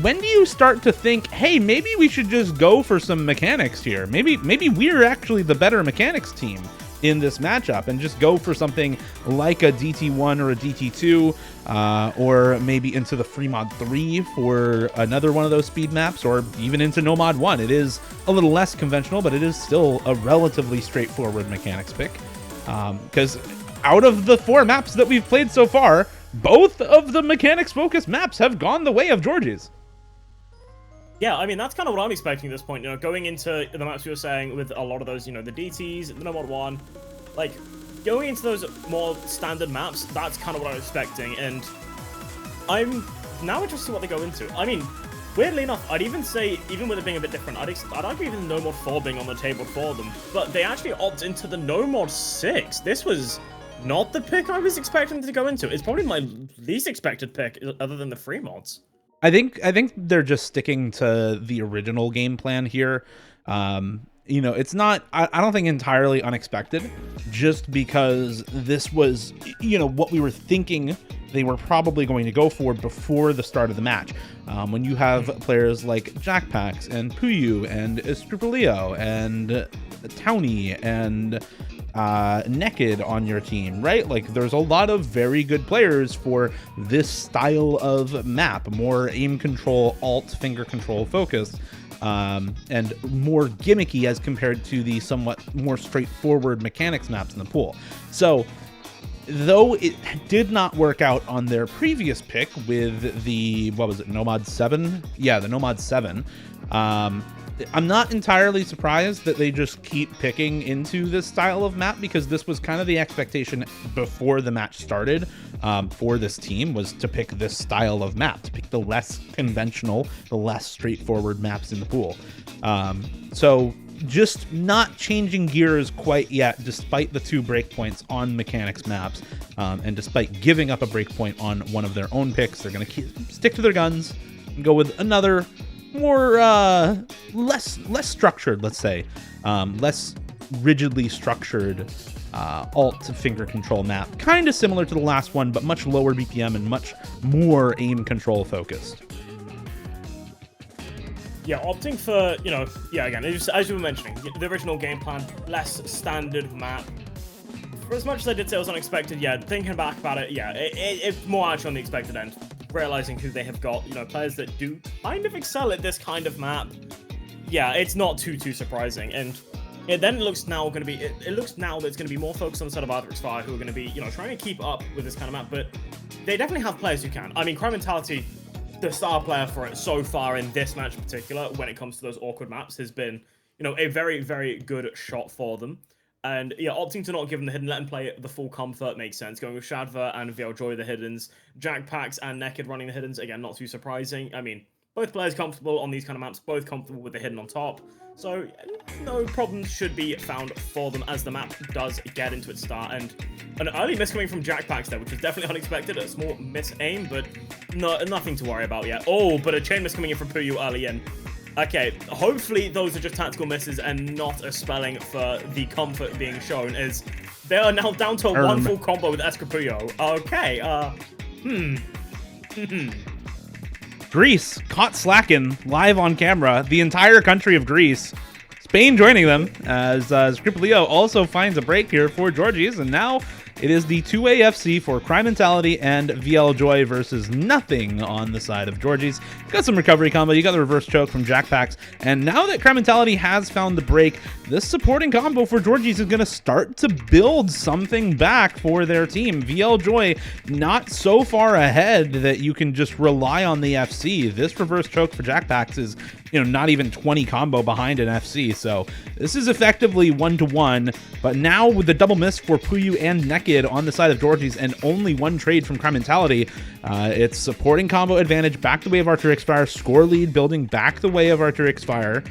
Speaker 2: When do you start to think, hey, maybe we should just go for some mechanics here? Maybe we're actually the better mechanics team in this matchup and just go for something like a DT1 or a DT2, or maybe into the Fremod 3 for another one of those speed maps, or even into Nomad 1. It is a little less conventional, but it is still a relatively straightforward mechanics pick. Because out of the 4 maps that we've played so far, both of the mechanics-focused maps have gone the way of Georgies.
Speaker 1: Yeah, I mean, that's kind of what I'm expecting at this point, you know, going into the maps you were saying with a lot of those, you know, the DTs, the Nomad 1, like, going into those more standard maps, that's kind of what I'm expecting, and I'm now interested in what they go into. I mean, weirdly enough, I'd even say, even with it being a bit different, I'd argue even Nomad 4 being on the table for them, but they actually opt into the Nomad 6. This was not the pick I was expecting to go into. It's probably my least expected pick, other than the free mods.
Speaker 2: I think they're just sticking to the original game plan here. You know, it's not, I don't think entirely unexpected, just because this was, you know, what we were thinking they were probably going to go for before the start of the match. When you have players like Jackpax and Puyu and Scrupulio and Townie and Naked on your team, right? Like, there's a lot of very good players for this style of map, more aim control, alt, finger control focused, and more gimmicky as compared to the somewhat more straightforward mechanics maps in the pool. So though it did not work out on their previous pick with the, what was it, Nomad 7? Yeah, the Nomad 7. I'm not entirely surprised that they just keep picking into this style of map, because this was kind of the expectation before the match started for this team, was to pick this style of map, to pick the less conventional, the less straightforward maps in the pool. So just not changing gears quite yet, despite the 2 breakpoints on mechanics maps, and despite giving up a breakpoint on one of their own picks. They're going to stick to their guns and go with another more less structured, let's say, less rigidly structured alt finger control map, kind of similar to the last one, but much lower BPM and much more aim control focused.
Speaker 1: Yeah, opting for, you know, yeah, again, as you were mentioning, the original game plan, less standard map. For as much as I did say it was unexpected, yeah, thinking back about it, yeah, it's more actually on the expected end. Realizing who they have got, you know, players that do kind of excel at this kind of map. Yeah, it's not too surprising, and it then looks now going to be, it looks now that it's going to be more focused on the side of artur ixfire, who are going to be, you know, trying to keep up with this kind of map, but they definitely have players who can. I mean, Crime Mentality, the star player for it so far in this match in particular, when it comes to those awkward maps, has been, you know, a very good shot for them. And yeah, opting to not give them the hidden, let them play the full comfort makes sense. Going with Shadva and VLJoy the hiddens, Jackpacks and Naked running the hiddens, again, not too surprising. I mean, both players comfortable on these kind of maps, both comfortable with the hidden on top. So no problems should be found for them as the map does get into its start. And an early miss coming from Jackpacks there, which was definitely unexpected. A small miss aim, but nothing to worry about yet. Oh, but a chain miss coming in from Puyu early in. Okay, hopefully those are just tactical misses and not a spelling for the comfort being shown, as they are now down to one full combo with Escrapuyo. Okay,
Speaker 2: Greece caught slacking live on camera. The entire country of Greece. Spain joining them as Scripplio also finds a break here for Georgies, and now it is the 2 AFC for Crime Mentality and VLJoy versus nothing on the side of Georgies. You got some recovery combo, you got the reverse choke from Jackpacks, and now that Crime Mentality has found the break, this supporting combo for Georgies is going to start to build something back for their team. VLJoy not so far ahead that you can just rely on the FC. This reverse choke for Jackpacks is, you know, not even 20 combo behind an FC, so this is effectively 1-to-1, but now with the double miss for Puyu and Naked on the side of Georgies and only one trade from Crime Mentality, it's supporting combo advantage back the way of artur ixfire, score lead building back the way of artur ixfire.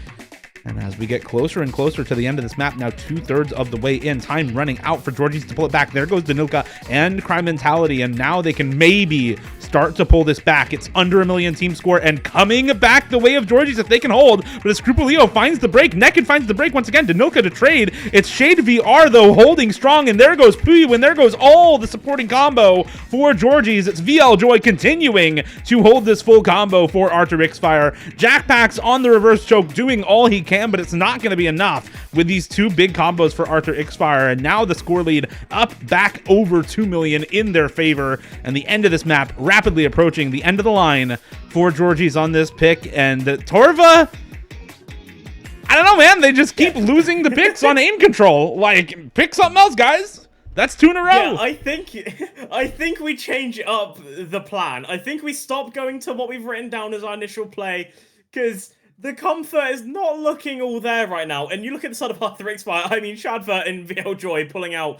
Speaker 2: And as we get closer and closer to the end of this map, now 2/3 of the way in, time running out for Georgies to pull it back. There goes Danilka and Crime Mentality, and now they can maybe start to pull this back. It's under 1 million team score and coming back the way of Georgies if they can hold. But as Scrupulio finds the break, Naked finds the break once again. Danilka to trade. It's Shade VR though holding strong, and there goes Puyu, and there goes all the supporting combo for Georgies. It's VLJoy continuing to hold this full combo for artur ixfire. Jackpacks on the reverse choke doing all he can, but it's not going to be enough with these two big combos for artur ixfire, and now the score lead up back over 2 million in their favor, and the end of this map rapidly approaching the end of the line for Georgies on this pick. And Torva, I don't know, man, they just keep losing the picks on aim control. Like, pick something else, guys. That's 2 in a row.
Speaker 1: Yeah, I think we change up the plan. I think we stop going to what we've written down as our initial play, because the comfort is not looking all there right now. And you look at the side of artur ixfire, I mean, Shadva and VLJoy pulling out,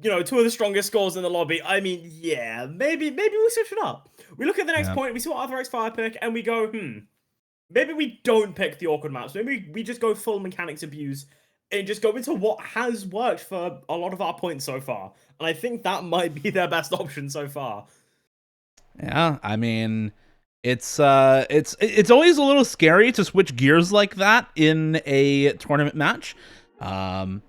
Speaker 1: you know, 2 of the strongest scores in the lobby. I mean, yeah, maybe we switch it up. We look at the next point, we see what artur ixfire pick, and we go, maybe we don't pick the awkward maps. Maybe we just go full mechanics abuse and just go into what has worked for a lot of our points so far. And I think that might be their best option so far.
Speaker 2: Yeah, I mean, it's always a little scary to switch gears like that in a tournament match. But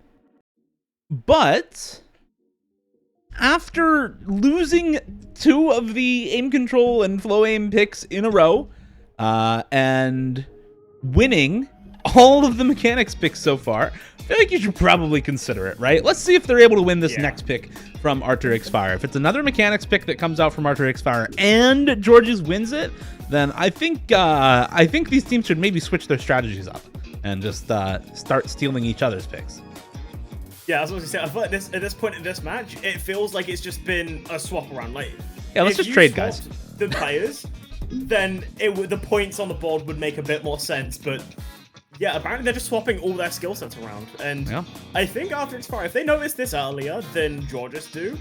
Speaker 2: after losing 2 of the aim control and flow aim picks in a row, and winning all of the mechanics picks so far, I feel like you should probably consider it, right? Let's see if they're able to win this next pick from artur ixfire. If it's another mechanics pick that comes out from artur ixfire and Georgies wins it, then I think these teams should maybe switch their strategies up and just start stealing each other's picks.
Speaker 1: Yeah, I was going to say, I feel like at this point in this match, it feels like it's just been a swap around. Like,
Speaker 2: yeah, let's just trade, guys.
Speaker 1: The players, then the points on the board would make a bit more sense, but yeah, apparently they're just swapping all their skill sets around. And I think artur ixfire, if they noticed this earlier than Georgies do,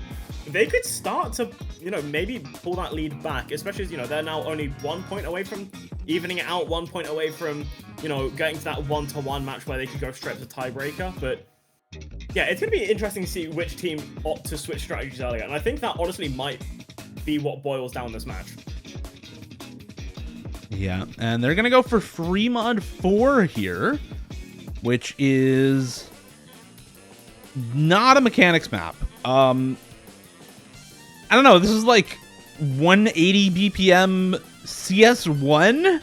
Speaker 1: they could start to, you know, maybe pull that lead back, especially as, you know, they're now only 1 point away from evening it out, 1 point away from, you know, getting to that 1-to-1 match where they could go straight to tiebreaker. But yeah, it's going to be interesting to see which team opt to switch strategies earlier. And I think that honestly might be what boils down this match.
Speaker 2: Yeah, and they're going to go for free mod 4 here, which is not a mechanics map. I don't know, this is like 180 BPM CS1?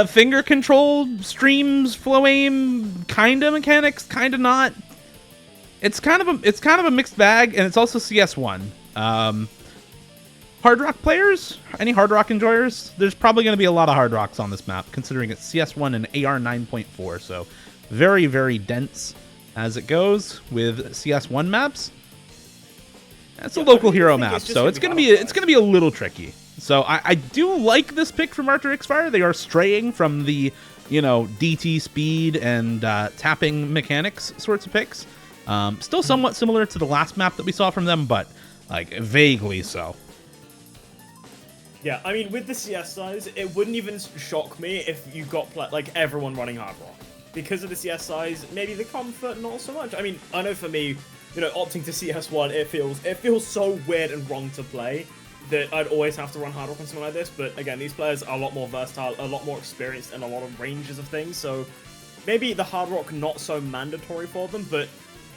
Speaker 2: finger control, streams, flow aim, kind of mechanics, kind of not. It's kind of a mixed bag, and it's also CS1. Hard Rock players? Any Hard Rock enjoyers? There's probably going to be a lot of Hard Rocks on this map, considering it's CS1 and AR 9.4, so very, very dense as it goes with CS1 maps. It's a local hero map, so it's gonna be a little tricky. So I do like this pick from Artur ixfire. They are straying from the, you know, DT speed and tapping mechanics sorts of picks. Still somewhat similar to the last map that we saw from them, but like vaguely so.
Speaker 1: Yeah, I mean, with the CS size, it wouldn't even shock me if you got like everyone running Hard Rock. Because of the CS size, maybe the comfort not so much. I mean, I know for me, you know, opting to CS1, it feels so weird and wrong to play that I'd always have to run Hard Rock on something like this. But again, these players are a lot more versatile, a lot more experienced in a lot of ranges of things. So maybe the Hard Rock not so mandatory for them, but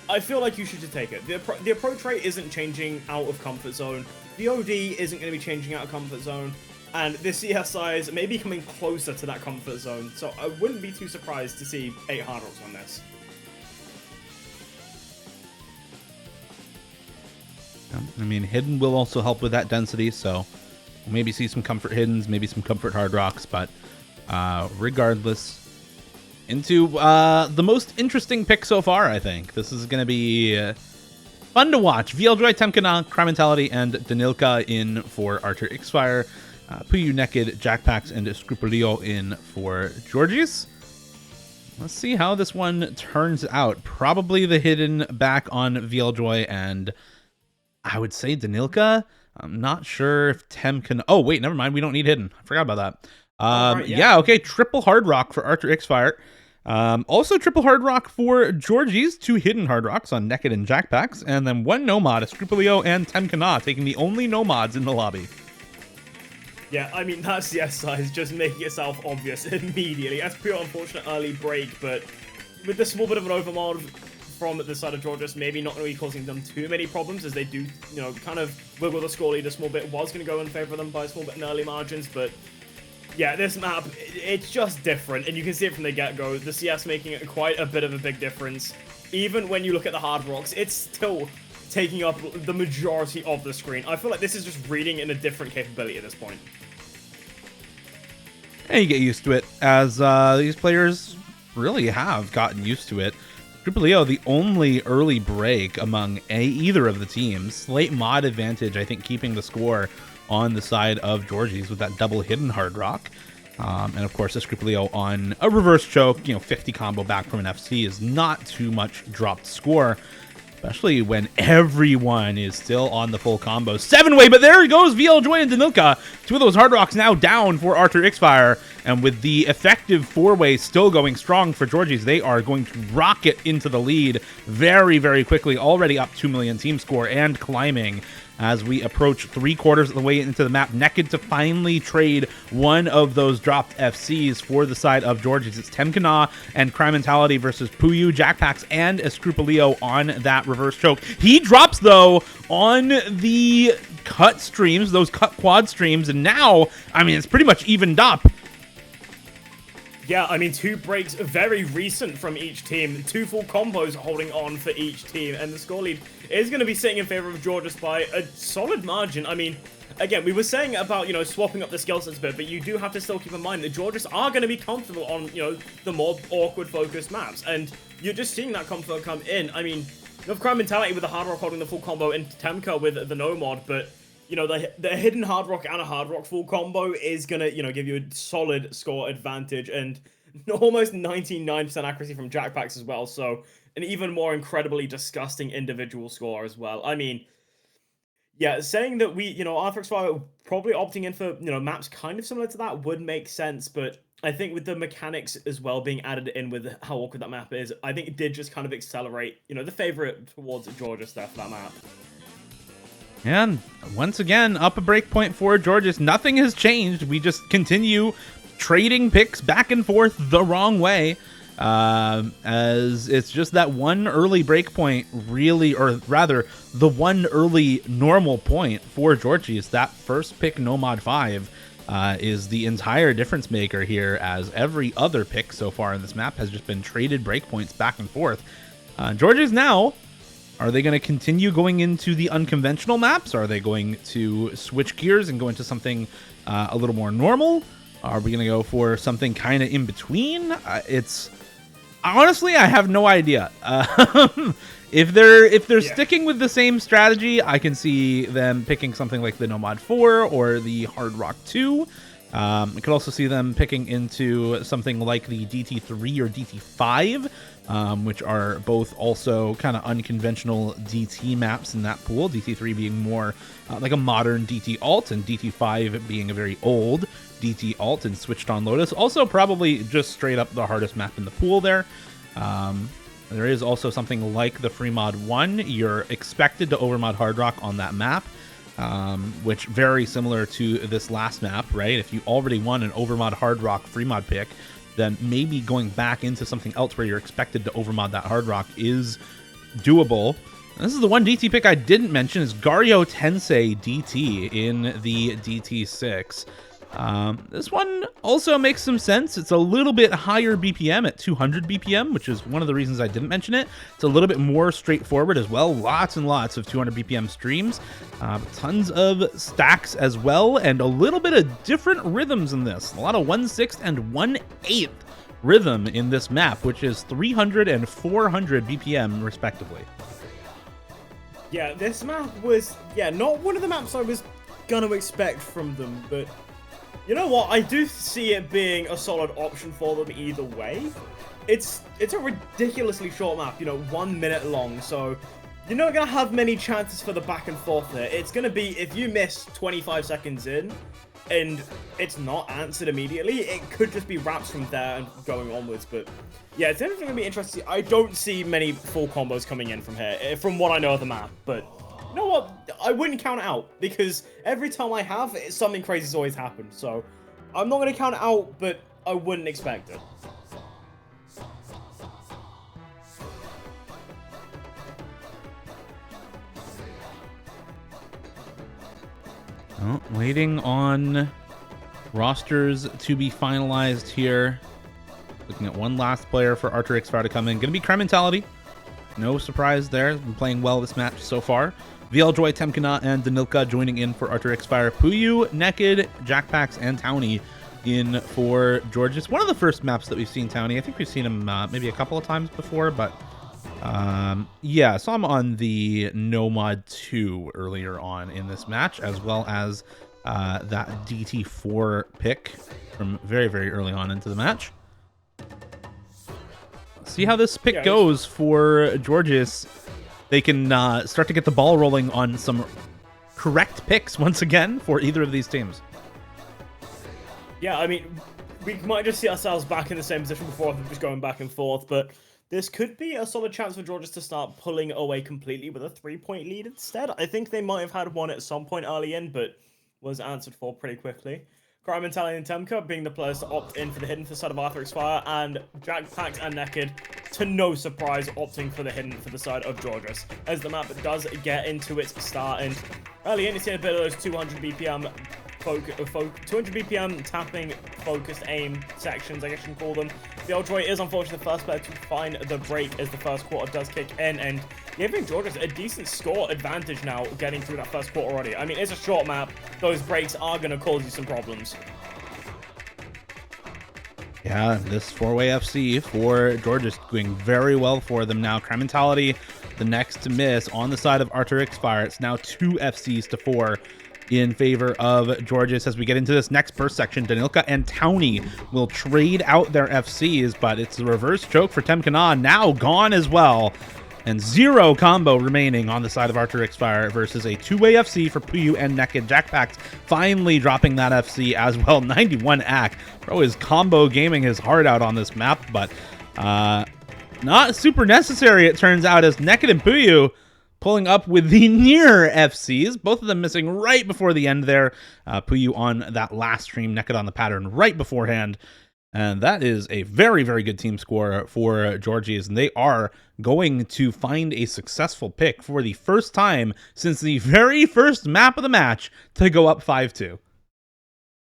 Speaker 1: I feel like you should just take it. The approach rate isn't changing out of comfort zone. The OD isn't going to be changing out of comfort zone. And the CS size may be coming closer to that comfort zone. So I wouldn't be too surprised to see 8 Hard Rocks on this.
Speaker 2: I mean, Hidden will also help with that density, so we'll maybe see some comfort Hiddens, maybe some comfort Hard Rocks, but regardless, into the most interesting pick so far, I think. This is going to be fun to watch. VLJoy, Temkana, Crime Mentality, and Danilka in for Artur ixfire. Puyu Naked, Jackpax, and Scrupulio in for GIORGIS. Let's see how this one turns out. Probably the Hidden back on VLJoy, and I would say Danilka. I'm not sure if Tem can... Oh, wait, never mind. We don't need Hidden. I forgot about that.
Speaker 1: Right,
Speaker 2: yeah, okay. Triple Hard Rock for Artur ixfire. Also triple Hard Rock for GIORGIS. 2 Hidden Hard Rocks on Naked and Jackpax. And then 1 Nomad, Scrupulio, and Temkana, taking the only Nomads in the lobby.
Speaker 1: Yeah, I mean, that CS size just making itself obvious immediately. That's pure unfortunate early break, but with the small bit of an overmod from the side of GIORGIS, maybe not going to be causing them too many problems, as they do, you know, kind of wiggle the score lead a small bit. Was going to go in favor of them by a small bit in early margins, but yeah, this map, it's just different, and you can see it from the get-go. The CS making it quite a bit of a big difference. Even when you look at the Hard Rocks, it's still taking up the majority of the screen. I feel like this is just reading in a different capability at this point.
Speaker 2: And you get used to it, as these players really have gotten used to it. Scrupulio, the only early break among either of the teams. Late mod advantage, I think, keeping the score on the side of GIORGIS with that double Hidden Hard Rock. And of course, the Scrupulio on a reverse choke, you know, 50 combo back from an FC is not too much dropped score, especially when everyone is still on the full combo. 7-way, but there goes VLJoy and Danilka. 2 of those Hard Rocks now down for Artur ixfire. And with the effective 4-way still going strong for GIORGIS, they are going to rocket into the lead very, very quickly. Already up 2 million team score and climbing as we approach 3/4 of the way into the map. Naked to finally trade one of those dropped FCs for the side of GIORGIS. It's Temkana and Crime Mentality versus Puyu, Jackpax, and Scrupulio on that reverse choke. He drops, though, on the cut streams, those cut quad streams, and now, I mean, it's pretty much evened up.
Speaker 1: Yeah, I mean, 2 breaks very recent from each team. 2 full combos holding on for each team. And the score lead is going to be sitting in favor of GIORGIS by a solid margin. I mean, again, we were saying about, you know, swapping up the skill sets a bit, but you do have to still keep in mind that GIORGIS are going to be comfortable on, you know, the more awkward focused maps. And you're just seeing that comfort come in. I mean, you have Crime Mentality with the Hard Rock holding the full combo and Temka with the no mod, but... You know, the Hidden Hard Rock and a Hard Rock full combo is going to, you know, give you a solid score advantage and almost 99% accuracy from Jackpax as well. So, an even more incredibly disgusting individual score as well. I mean, yeah, saying that we, you know, Artur ixfire probably opting in for, you know, maps kind of similar to that would make sense. But I think with the mechanics as well being added in with how awkward that map is, I think it did just kind of accelerate, you know, the favorite towards GIORGIS there for that map.
Speaker 2: And once again, up a breakpoint for GIORGIS. Nothing has changed. We just continue trading picks back and forth the wrong way. As it's just that one early breakpoint really, or rather, the one early normal point for GIORGIS. That first pick, Nomad 5. is the entire difference maker here, as every other pick so far in this map has just been traded breakpoints back and forth. Georges now, are they going to continue going into the unconventional maps? Are they going to switch gears and go into something a little more normal? Are we going to go for something kind of in between? Honestly, I have no idea. If they're sticking with the same strategy, I can see them picking something like the Nomad 4 or the Hard Rock 2. I could also see them picking into something like the DT3 or DT5, which are both also kind of unconventional DT maps in that pool. DT3 being more like a modern DT alt, and DT5 being a very old DT alt and switched on Lotus. Also probably just straight up the hardest map in the pool there. There is also something like the free mod 1. You're expected to overmod Hard Rock on that map, which very similar to this last map, right? If you already won an overmod Hard Rock free mod pick, then maybe going back into something else where you're expected to overmod that Hard Rock is doable. And this is the one DT pick I didn't mention, is Gario Tensei DT in the DT6. This one also makes some sense. It's a little bit higher BPM at 200 BPM, which is one of the reasons I didn't mention it. It's a little bit more straightforward as well. Lots and lots of 200 BPM streams, tons of stacks as well, and a little bit of different rhythms in this. A lot of 1/6 and 1/8 rhythm in this map, which is 300 and 400 BPM respectively.
Speaker 1: Yeah, this map was, not one of the maps I was gonna expect from them, but you know what? I do see it being a solid option for them either way. It's a ridiculously short map, 1 minute long, so you're not going to have many chances for the back and forth there. It's going to be, if you miss 25 seconds in and it's not answered immediately, it could just be wraps from there and going onwards. But yeah, it's definitely going to be interesting. I don't see many full combos coming in from here, from what I know of the map, but you know what? I wouldn't count it out, because every time I have, something crazy's always happened. So I'm not going to count it out, but I wouldn't expect it.
Speaker 2: Well, waiting on rosters to be finalized here. Looking at one last player for Artur ixfire to come in. Going to be Creme Mentality. No surprise there. Been playing well this match so far. VLJoy, Temkina, and Danilka joining in for Artur ixfire. Puyu, Naked, Jackpax, and Townie in for Georges. One of the first maps that we've seen Townie. I think we've seen him maybe a couple of times before, but yeah, saw him on the Nomad 2 earlier on in this match, as well as that DT4 pick from very, very early on into the match. See how this pick goes for Georges. They can start to get the ball rolling on some correct picks once again for either of these teams.
Speaker 1: Yeah, I mean, we might just see ourselves back in the same position before, just going back and forth, but this could be a solid chance for Georges to start pulling away completely with a 3-point lead instead. I think they might have had one at some point early in, but was answered for pretty quickly. Crime Mentality and Temka being the players to opt in for the hidden for the side of Artur ixfire, and Jackpax and Naked, to no surprise, opting for the hidden for the side of Georges, as the map does get into its start. And early in, you see a bit of those 200 BPM 200 BPM tapping focused aim sections, I guess you can call them. VLJoy is unfortunately the first player to find the break as the first quarter does kick in, and giving Georges a decent score advantage now getting through that first quarter already. I mean, it's a short map. Those breaks are going to cause you some problems.
Speaker 2: Yeah, this 4-way FC for Georges doing very well for them now. Creme Mentality, the next to miss on the side of Artur ixfire. It's now 2 FCs to 4 in favor of Georges. As we get into this next burst section, Danilka and Townie will trade out their FCs, but it's a reverse choke for Temkina, now gone as well. And 0 combo remaining on the side of Artur ixfire versus a 2-way FC for Puyu and Naked. Jackpax finally dropping that FC as well. 91 AC. Bro is combo gaming his heart out on this map, but not super necessary, it turns out, as Naked and Puyu pulling up with the near FCs, both of them missing right before the end there. Puyu on that last stream, Naked on the pattern right beforehand. And that is a very, very good team score for Georges, and they are going to find a successful pick for the first time since the very first map of the match to go up 5-2.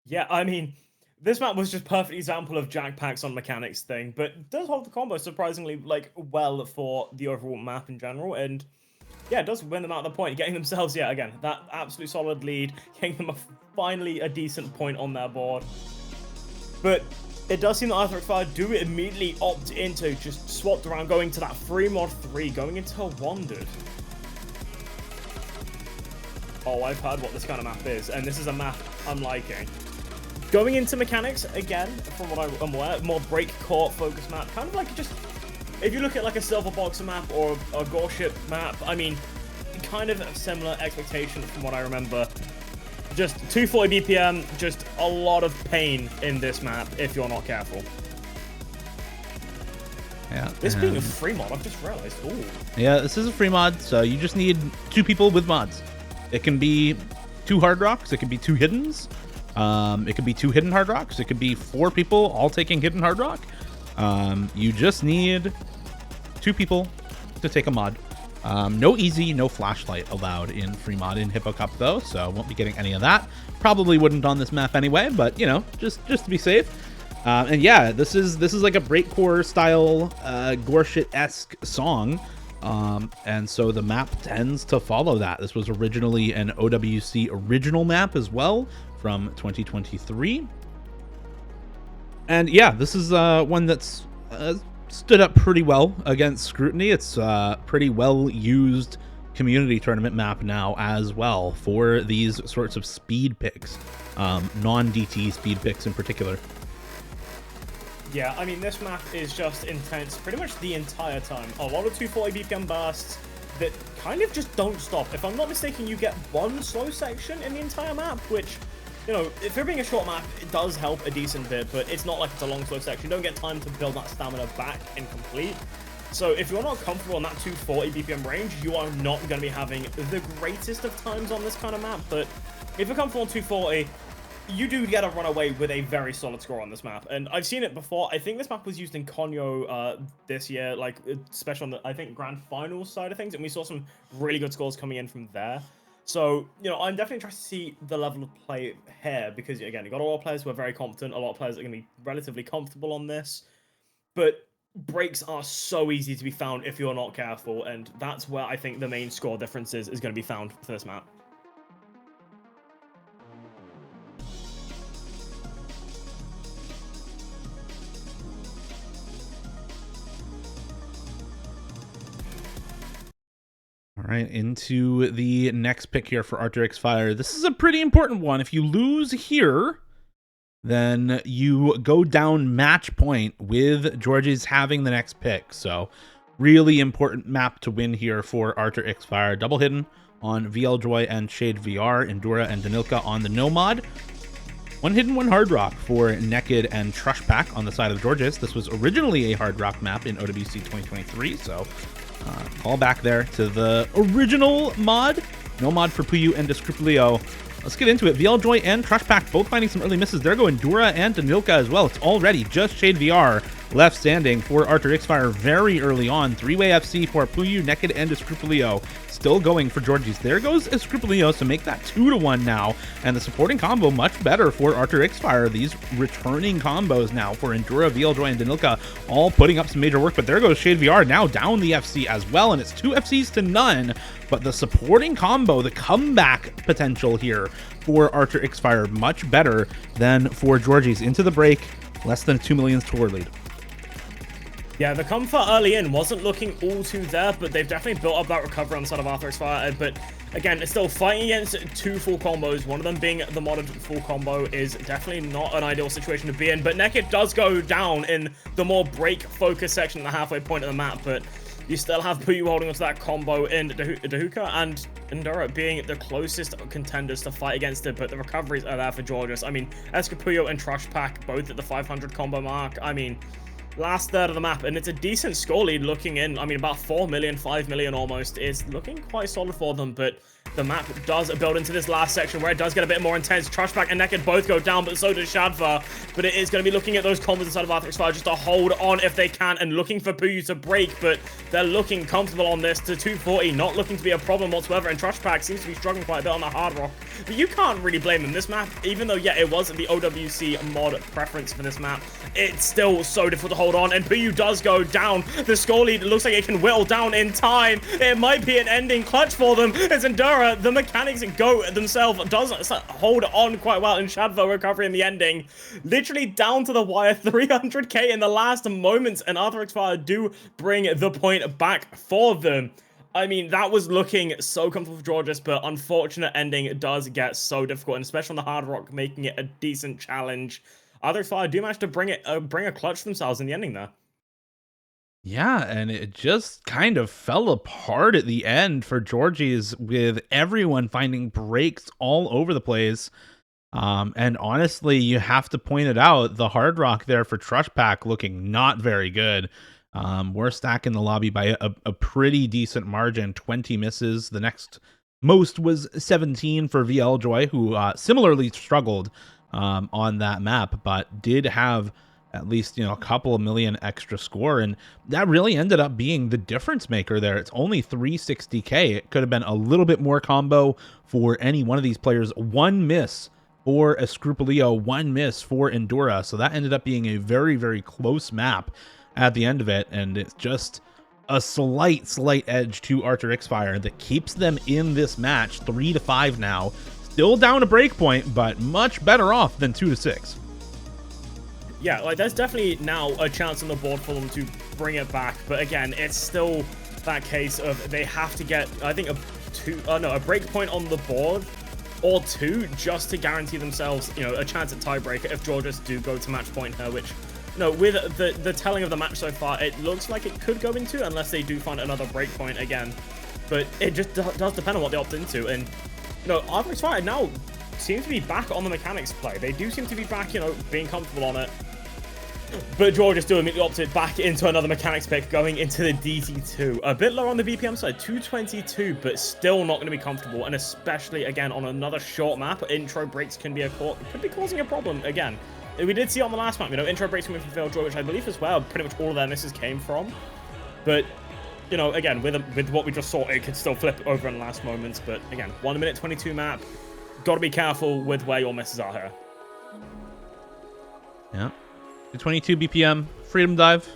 Speaker 1: Yeah, I mean, this map was just perfect example of jack packs on mechanics thing, but does hold the combo surprisingly like well for the overall map in general, and yeah, it does win them out of the point, getting themselves, yeah, again, that absolute solid lead, getting them finally a decent point on their board. But it does seem that Arthur ixfire do immediately opt into just swapped around, going to that free mod 3, going into Wandered. Oh, I've heard what this kind of map is, and this is a map I'm liking. Going into mechanics, again, from what I'm aware, more break court focus map, kind of like just, if you look at like a silver boxer map or a gore ship map, I mean, kind of a similar expectation from what I remember. Just 240 BPM, just a lot of pain in this map if you're not careful.
Speaker 2: Yeah.
Speaker 1: This being a free mod, I've just realized. Ooh.
Speaker 2: Yeah, this is a free mod, so you just need 2 people with mods. It can be 2 hard rocks, it can be 2 hiddens, it could be 2 hidden hard rocks, it could be 4 people all taking hidden hard rock. You just need 2 people to take a mod. No easy, no flashlight allowed in free mod in Hippo Cup though, so won't be getting any of that. Probably wouldn't on this map anyway, but you know, just to be safe. And yeah, this is like a breakcore style Gorshit-esque song. And so the map tends to follow that. This was originally an OWC original map as well from 2023. And yeah, this is one that's stood up pretty well against scrutiny. It's a pretty well used community tournament map now as well for these sorts of speed picks, non-DT speed picks in particular.
Speaker 1: Yeah, I mean, this map is just intense pretty much the entire time. A lot of 240 BPM bursts that kind of just don't stop. If I'm not mistaken, you get 1 slow section in the entire map, which, you know, if you're being a short map, it does help a decent bit, but it's not like it's a long slow section. You don't get time to build that stamina back and complete. So if you're not comfortable in that 240 BPM range, you are not going to be having the greatest of times on this kind of map. But if you're comfortable on 240, you do get a run away with a very solid score on this map. And I've seen it before. I think this map was used in Konyo this year, like, especially on the, I think, grand finals side of things. And we saw some really good scores coming in from there. So, you know, I'm definitely trying to see the level of play here because, again, you've got a lot of players who are very competent, a lot of players that are going to be relatively comfortable on this. But breaks are so easy to be found if you're not careful, and that's where I think the main score difference is going to be found for this map.
Speaker 2: All right, into the next pick here for Artur ixfire. This is a pretty important one. If you lose here, then you go down match point with GIORGIS having the next pick. So really important map to win here for Artur ixfire. Double hidden on VL Joy and Shade VR, Endura and Danilka on the no mod. 1 hidden, 1 hard rock for Naked and Trush Pack on the side of GIORGIS. This was originally a hard rock map in OWC 2023, so call back there to the original mod. No mod for Puyu and Descruplio. Let's get into it. VL Joy and Trush Pack both finding some early misses. There go Endura and Danilka as well. It's already just Shade VR left standing for Artur ixfire very early on. 3-way FC for Puyu, Naked, and Descruplio. Still going for GIORGIS. There goes Escruplio to make that 2-1 now. And the supporting combo much better for Artur ixfire. These returning combos now for Endura, VL Joy, and Danilka all putting up some major work. But there goes Shade VR now down the FC as well. And it's 2 FCs to none. But the supporting combo, the comeback potential here for Artur ixfire, much better than for GIORGIS. Into the break, less than 2 million tour lead.
Speaker 1: Yeah, the comfort early in wasn't looking all too there, but they've definitely built up that recovery on the side of Artur ixfire. But again, it's still fighting against 2 full combos. One of them being the modded full combo is definitely not an ideal situation to be in. But Naked does go down in the more break focus section at the halfway point of the map, but you still have Puyu holding onto that combo in Dahuka and Endura being the closest contenders to fight against it, but the recoveries are there for GIORGIS. I mean, Puyu and Trush Pack both at the 500 combo mark. I mean, last third of the map, and it's a decent score lead looking in. I mean, about 4 million, 5 million almost is looking quite solid for them, but the map does build into this last section where it does get a bit more intense. Trashback and Naked both go down, but so does Shadva. But it is going to be looking at those combos inside of artur ixfire just to hold on if they can, and looking for Puyu to break, but they're looking comfortable on this to 240, not looking to be a problem whatsoever, and Trashback seems to be struggling quite a bit on the hard rock. But you can't really blame him. This map, even though, yeah, it was the OWC mod preference for this map, it's still so difficult to hold on, and Puyu does go down. The score lead looks like it can whittle down in time. It might be an ending clutch for them. As Endura, the mechanics go themselves, does hold on quite well, and Shadvo recovery in the ending. Literally down to the wire, 300k in the last moments, and artur ixfire do bring the point back for them. I mean, that was looking so comfortable for GIORGIS, but unfortunate ending does get so difficult, and especially on the hard rock, making it a decent challenge. artur ixfire do manage to bring a clutch for themselves in the ending there.
Speaker 2: Yeah, and it just kind of fell apart at the end for GIORGIS, with everyone finding breaks all over the place. And honestly, you have to point it out, the hard rock there for Trashback looking not very good. We're stacking the lobby by a pretty decent margin, 20 misses. The next most was 17 for VL Joy, who similarly struggled on that map, but did have at least, a couple of million extra score, and that really ended up being the difference maker there. It's only 360k. It could have been a little bit more combo for any one of these players. One miss for Escrupulio, one miss for Endura, so that ended up being a very, very close map at the end of it, and it's just a slight edge to artur ixfire that keeps them in this match 3-5 now. Still down a breakpoint, but much better off than 2-6.
Speaker 1: Yeah, like, there's definitely now a chance on the board for them to bring it back, but again, it's still that case of they have to get, I think, a break point on the board or two just to guarantee themselves, a chance at tiebreaker if GIORGIS do go to match point here, which, with the telling of the match so far, it looks like it could go into, unless they do find another break point again. But it just does depend on what they opt into, and, artur ixfire now seems to be back on the mechanics play. They do seem to be back, being comfortable on it. But GIORGIS do immediately opted back into another mechanics pick, going into the DT2. A bit lower on the BPM side, 222, but still not going to be comfortable. And especially, again, on another short map, intro breaks could be causing a problem again. We did see on the last map, intro breaks coming from VL Joy, which I believe as well, pretty much all of their misses came from. But, again, with what we just saw, it could still flip over in the last moments. But again, 1 minute 22 map. Got to be careful with where your misses are here.
Speaker 2: Yeah. 22 BPM, Freedom Dive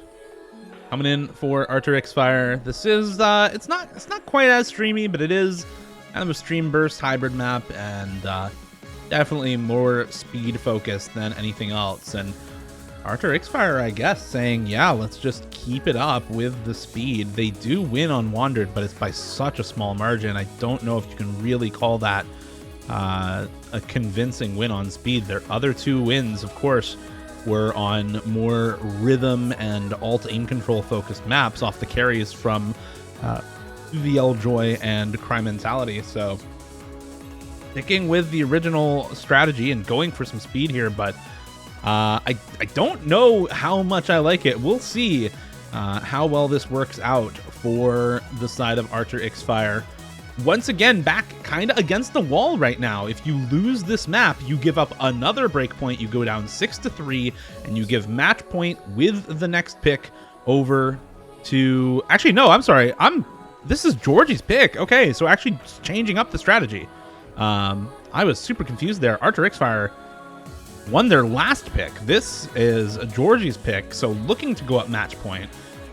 Speaker 2: coming in for artur ixfire. This is it's not quite as streamy, but it is kind of a stream burst hybrid map, and definitely more speed focused than anything else. And artur ixfire, I guess, saying, yeah, let's just keep it up with the speed. They do win on Wandered, but it's by such a small margin. I don't know if you can really call that a convincing win on speed. Their other two wins, of course, were on more rhythm and alt aim control focused maps off the carries from VL Joy and Crime Mentality. So sticking with the original strategy and going for some speed here, but I don't know how much I like it. We'll see how well this works out for the side of artur ixfire. Once again, back kind of against the wall right now. If you lose this map, you give up another breakpoint. You go down 6-3, and you give match point with the next pick over to... Actually, no, I'm sorry. This is GIORGIS' pick. Okay, so actually changing up the strategy. I was super confused there. artur ixfire won their last pick. This is GIORGIS' pick, so looking to go up match point.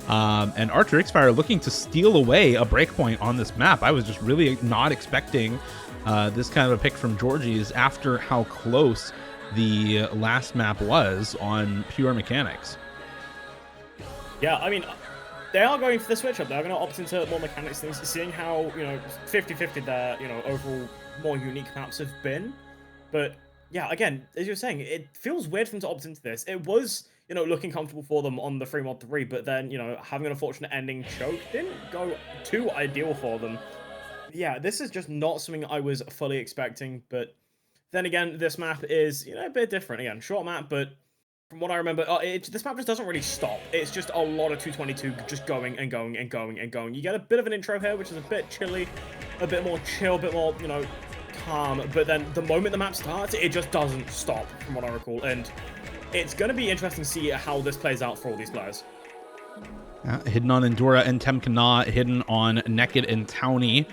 Speaker 2: And artur ixfire looking to steal away a breakpoint on this map. I was just really not expecting this kind of a pick from GIORGIS after how close the last map was on pure mechanics.
Speaker 1: Yeah, I mean, they are going for the switch up. They're going to opt into more mechanics things, seeing how, 50-50 their, overall more unique maps have been. But yeah, again, as you're saying, it feels weird for them to opt into this. It was, looking comfortable for them on the 3-mod-3, but then, having an unfortunate ending choke didn't go too ideal for them. Yeah, this is just not something I was fully expecting, but then again, this map is, a bit different. Again, short map, but From what I remember, this map just doesn't really stop. It's just a lot of 222 just going and going and going and going. You get a bit of an intro here, which is a bit chilly, a bit more chill, a bit more, you know, calm. But then the moment the map starts, it just doesn't stop, from what I recall. And it's going to be interesting to see how this plays out for all these players.
Speaker 2: Hidden on Endura and Temkana, hidden on Naked and Townie.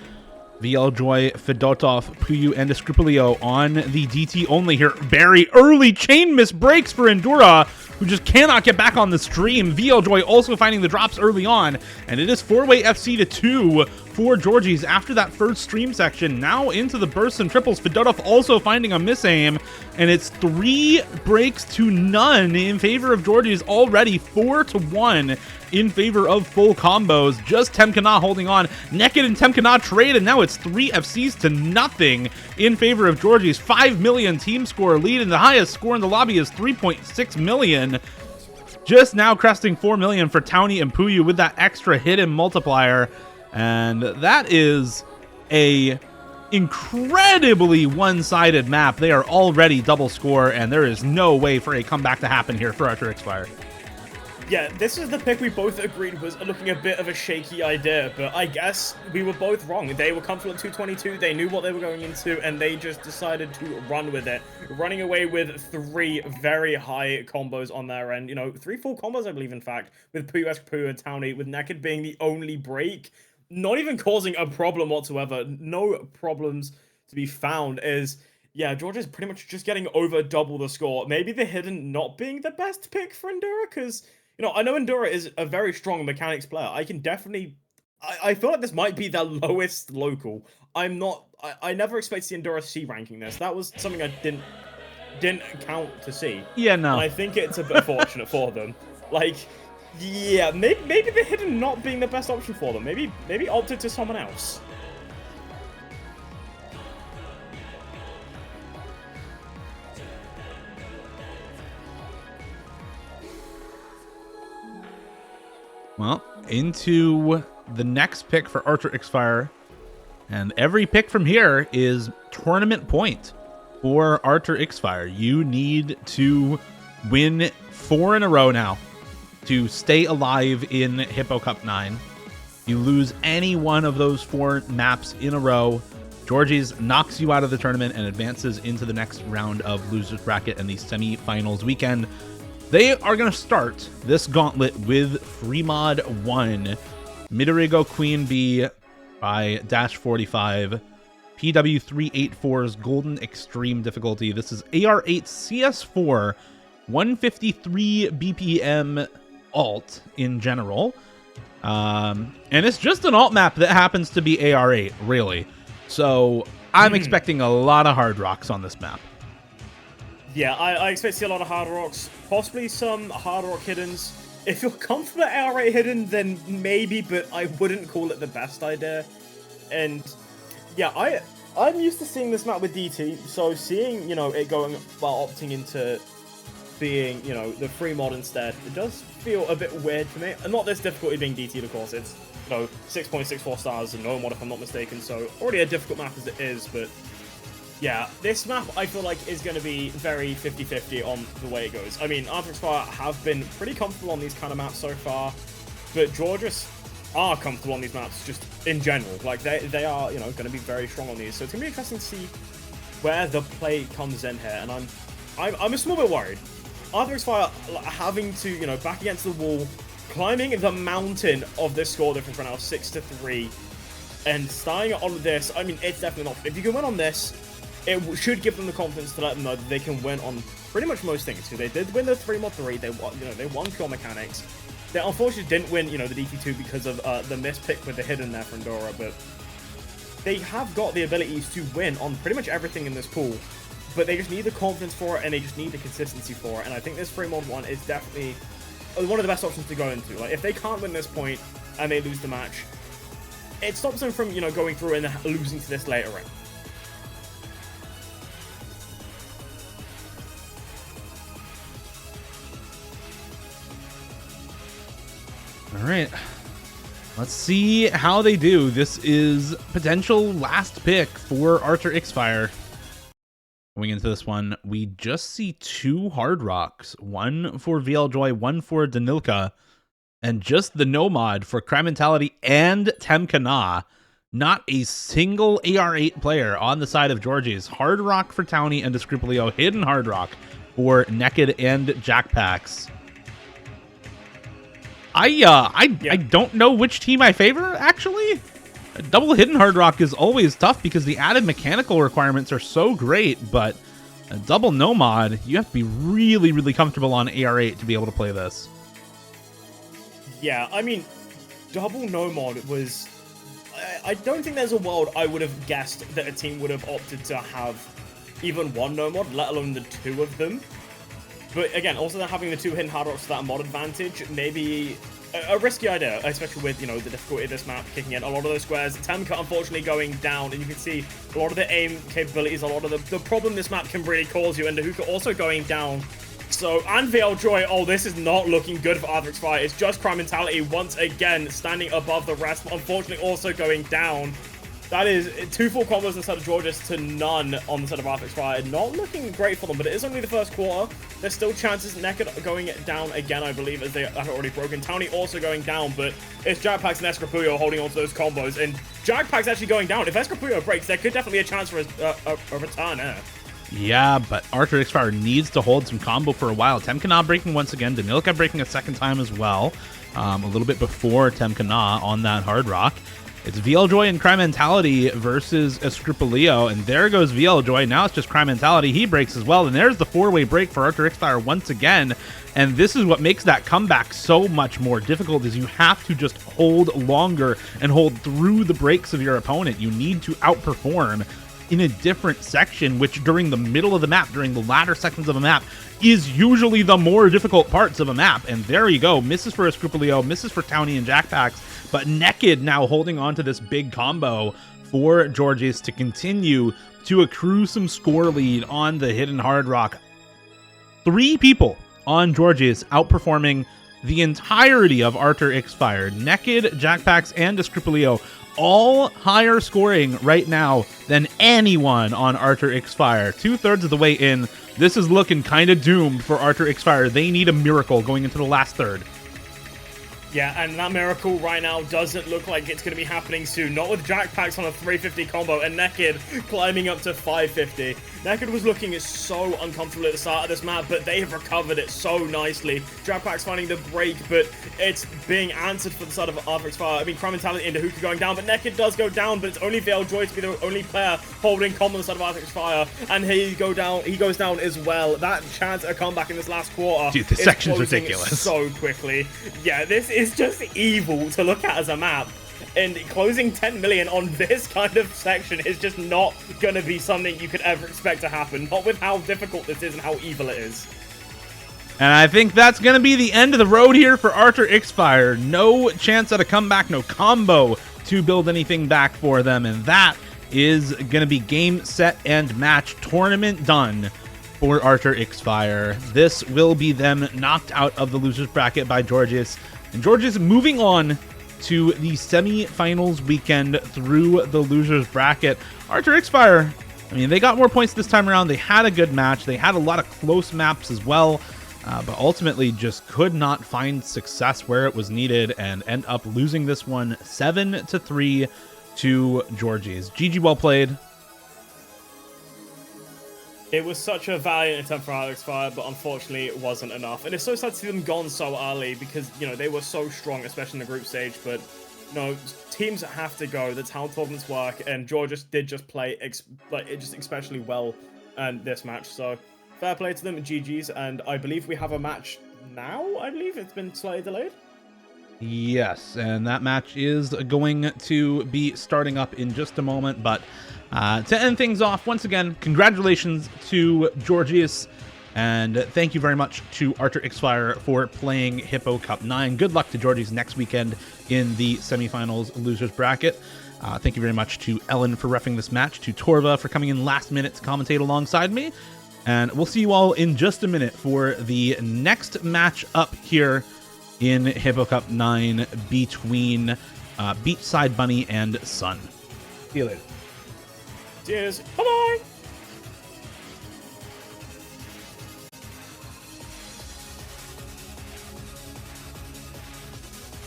Speaker 2: VL Joy, Fedotov, Puyu, and Escripolio on the DT only here. Very early chain miss breaks for Endura, who just cannot get back on the stream. VL Joy also finding the drops early on, and it is 4-way FC to 2 for Georgies after that first stream section. Now into the bursts and triples. Fedotov also finding a miss aim, and it's 3 breaks to none in favor of Georgies, already 4-1 in favor of full combos. Just Temkana holding on. Naked and Temkana trade, and now it's 3 FCs to nothing in favor of Georgies. 5 million team score lead, and the highest score in the lobby is 3.6 million. Just now cresting 4 million for Townie and Puyu with that extra hidden multiplier. And that is a incredibly one-sided map. They are already double score, and there is no way for a comeback to happen here for artur ixfire.
Speaker 1: Yeah, this is the pick we both agreed was looking a bit of a shaky idea, but I guess we were both wrong. They were comfortable at 222, they knew what they were going into, and they just decided to run with it. Running away with 3 very high combos on their end. You know, 3 full combos, I believe, in fact, with Puyu, Puyu, and Townie, with Naked being the only break. Not even causing a problem whatsoever. No problems to be found. Is, yeah, Georgia's pretty much just getting over double the score. Maybe the hidden not being the best pick for Endura, because, you know, I know Endura is a very strong mechanics player. I can definitely... I feel like this might be their lowest local. I'm not... I never expected to see Endura C ranking this. That was something I didn't count to see.
Speaker 2: Yeah, no.
Speaker 1: And I think it's a bit fortunate for them. Like... Yeah, maybe the hidden not being the best option for them. Maybe opted to someone else.
Speaker 2: Well, into the next pick for artur ixfire. And every pick from here is tournament point for artur ixfire. You need to win 4 in a row now to stay alive in Hippo Cup 9. You lose any one of those 4 maps in a row, Georgies knocks you out of the tournament and advances into the next round of losers bracket and the semi-finals weekend. They are going to start this gauntlet with free mod 1, Midorigo Queen Bee by Dash 45, PW384's Golden Extreme difficulty. This is AR8 CS4, 153 BPM alt in general, and it's just an alt map that happens to be AR8, really. So I'm expecting a lot of hard rocks on this map.
Speaker 1: Yeah, I expect to see a lot of hard rocks, possibly some hard rock hiddens. If you're comfortable at AR8 hidden, then maybe, but I wouldn't call it the best idea. And yeah, I'm used to seeing this map with DT, so seeing, you know, it going while opting into being, you know, the free mod instead, it does feel a bit weird to me. And not this difficult being DT, of course. It's, you know, 6.64 stars and no mod if I'm not mistaken, so already a difficult map as it is, but yeah, this map I feel like is going to be very 50-50 on the way it goes. I mean, artur ixfire have been pretty comfortable on these kind of maps so far, but Georgies are comfortable on these maps just in general. Like, they are, you know, going to be very strong on these, so it's going to be interesting to see where the play comes in here, and I'm a small bit worried. artur ixfire having to, you know, back against the wall, climbing the mountain of this score difference right now, 6-3, and starting on this. I mean, it's definitely not. If you can win on this, it should give them the confidence to let them know that they can win on pretty much most things. So they did win the 3 mod 3. They won, you know, they won pure mechanics. They unfortunately didn't win, you know, the DT2 because of the mispick with the hidden there for Endura, but they have got the abilities to win on pretty much everything in this pool. But they just need the confidence for it, and they just need the consistency for it. And I think this free mod 1 is definitely one of the best options to go into. Like, if they can't win this point and they lose the match, it stops them from, you know, going through and losing to this later in.
Speaker 2: All right, let's see how they do. This is potential last pick for artur ixfire. Going into this one, we just see 2 Hard Rocks, one for VLJoy, one for Danilka, and just the Nomad for Crime Mentality and Temkana. Not a single AR8 player on the side of Georgie's. Hard Rock for Townie and Descruplio, hidden Hard Rock for Naked and Jackpacks. I don't know which team I favor, actually. A double hidden Hard Rock is always tough because the added mechanical requirements are so great, but a double Nomad, you have to be really, really comfortable on AR8 to be able to play this.
Speaker 1: Yeah, I mean, double Nomad was... I don't think there's a world I would have guessed that a team would have opted to have even one Nomad, let alone the 2 of them. But again, also then having the 2 hidden Hard Rocks for that mod advantage, maybe a risky idea, especially with, you know, the difficulty of this map kicking in a lot of those squares. Temka unfortunately going down, and you can see a lot of the aim capabilities, a lot of the problem this map can really cause you, and Dahuka also going down. So, and VLJoy, oh, this is not looking good for artur ixfire. It's just Crime Mentality once again standing above the rest, but unfortunately also going down. That is 2 full combos instead of Georgis to none on the side of artur ixfire. Not looking great for them, but it is only the first quarter. There's still chances. Naked going down again, I believe, as they have already broken. Townie also going down, but it's Jackpacks and Escrapuyo holding on to those combos. And Jackpacks actually going down. If Escrapuyo breaks, there could definitely be a chance for a return there.
Speaker 2: Yeah, but artur ixfire needs to hold some combo for a while. Temkana breaking once again. Danilka breaking a second time as well. A little bit before Temkana on that Hard Rock. It's VLJoy and Crime Mentality versus Escruplio, and there goes VLJoy. Now it's just Crime Mentality. He breaks as well, and there's the 4-way break for artur ixfire once again. And this is what makes that comeback so much more difficult, is you have to just hold longer and hold through the breaks of your opponent. You need to outperform in a different section, which during the middle of the map, during the latter sections of a map, is usually the more difficult parts of a map. And there you go. Misses for Escruplio, misses for Townie and Jackpacks, but Naked now holding on to this big combo for Georgis to continue to accrue some score lead on the hidden Hard Rock. 3 people on Georgis outperforming the entirety of artur ixfire. Naked, Jackpacks, and Descruplio all higher scoring right now than anyone on artur ixfire. 2/3 of the way in. This is looking kind of doomed for artur ixfire. They need a miracle going into the last third.
Speaker 1: Yeah, and that miracle right now doesn't look like it's going to be happening soon. Not with Jackpacks on a 350 combo and Naked climbing up to 550. Naked was looking so uncomfortable at the start of this map, but they have recovered it so nicely. Jackpacks finding the break, but it's being answered for the side of artur ixfire. I mean, Crime Mentality into Hookah going down, but Naked does go down, but it's only VLJoy to be the only player holding combo on the side of artur ixfire, and he goes down as well. That chance at a comeback in this last quarter.
Speaker 2: Dude, the section's ridiculous.
Speaker 1: So quickly. Yeah, this is just evil to look at as a map. And closing 10 million on this kind of section is just not going to be something you could ever expect to happen. Not with how difficult this is and how evil it is.
Speaker 2: And I think that's going to be the end of the road here for artur ixfire. No chance at a comeback, no combo to build anything back for them. And that is going to be game, set, and match tournament done for artur ixfire. This will be them knocked out of the losers bracket by Georgis. And Georgis moving on to the semi-finals weekend through the losers bracket. artur ixfire, I mean, they got more points this time around. They had a good match. They had a lot of close maps as well, but ultimately just could not find success where it was needed and end up losing this one 7-3 to Georgis. GG, well played.
Speaker 1: It was such a valiant attempt for artur ixfire, but unfortunately it wasn't enough. And it's so sad to see them gone so early because, you know, they were so strong, especially in the group stage. But, you know, teams have to go. That's how tournaments work. And Georgia did just play especially well in this match. So, fair play to them, GG's. And I believe we have a match now. I believe it's been slightly delayed.
Speaker 2: Yes, and that match is going to be starting up in just a moment. But to end things off, once again, congratulations to Georgis, and thank you very much to artur ixfire for playing Hippo Cup 9. Good luck to Georgis next weekend in the semifinals losers bracket. Thank you very much to Ellen for reffing this match, to Torva for coming in last minute to commentate alongside me, and we'll see you all in just a minute for the next match up here in Hippo Cup 9 between Beachside Bunny and Sun. See you later.
Speaker 1: Cheers. Bye-bye.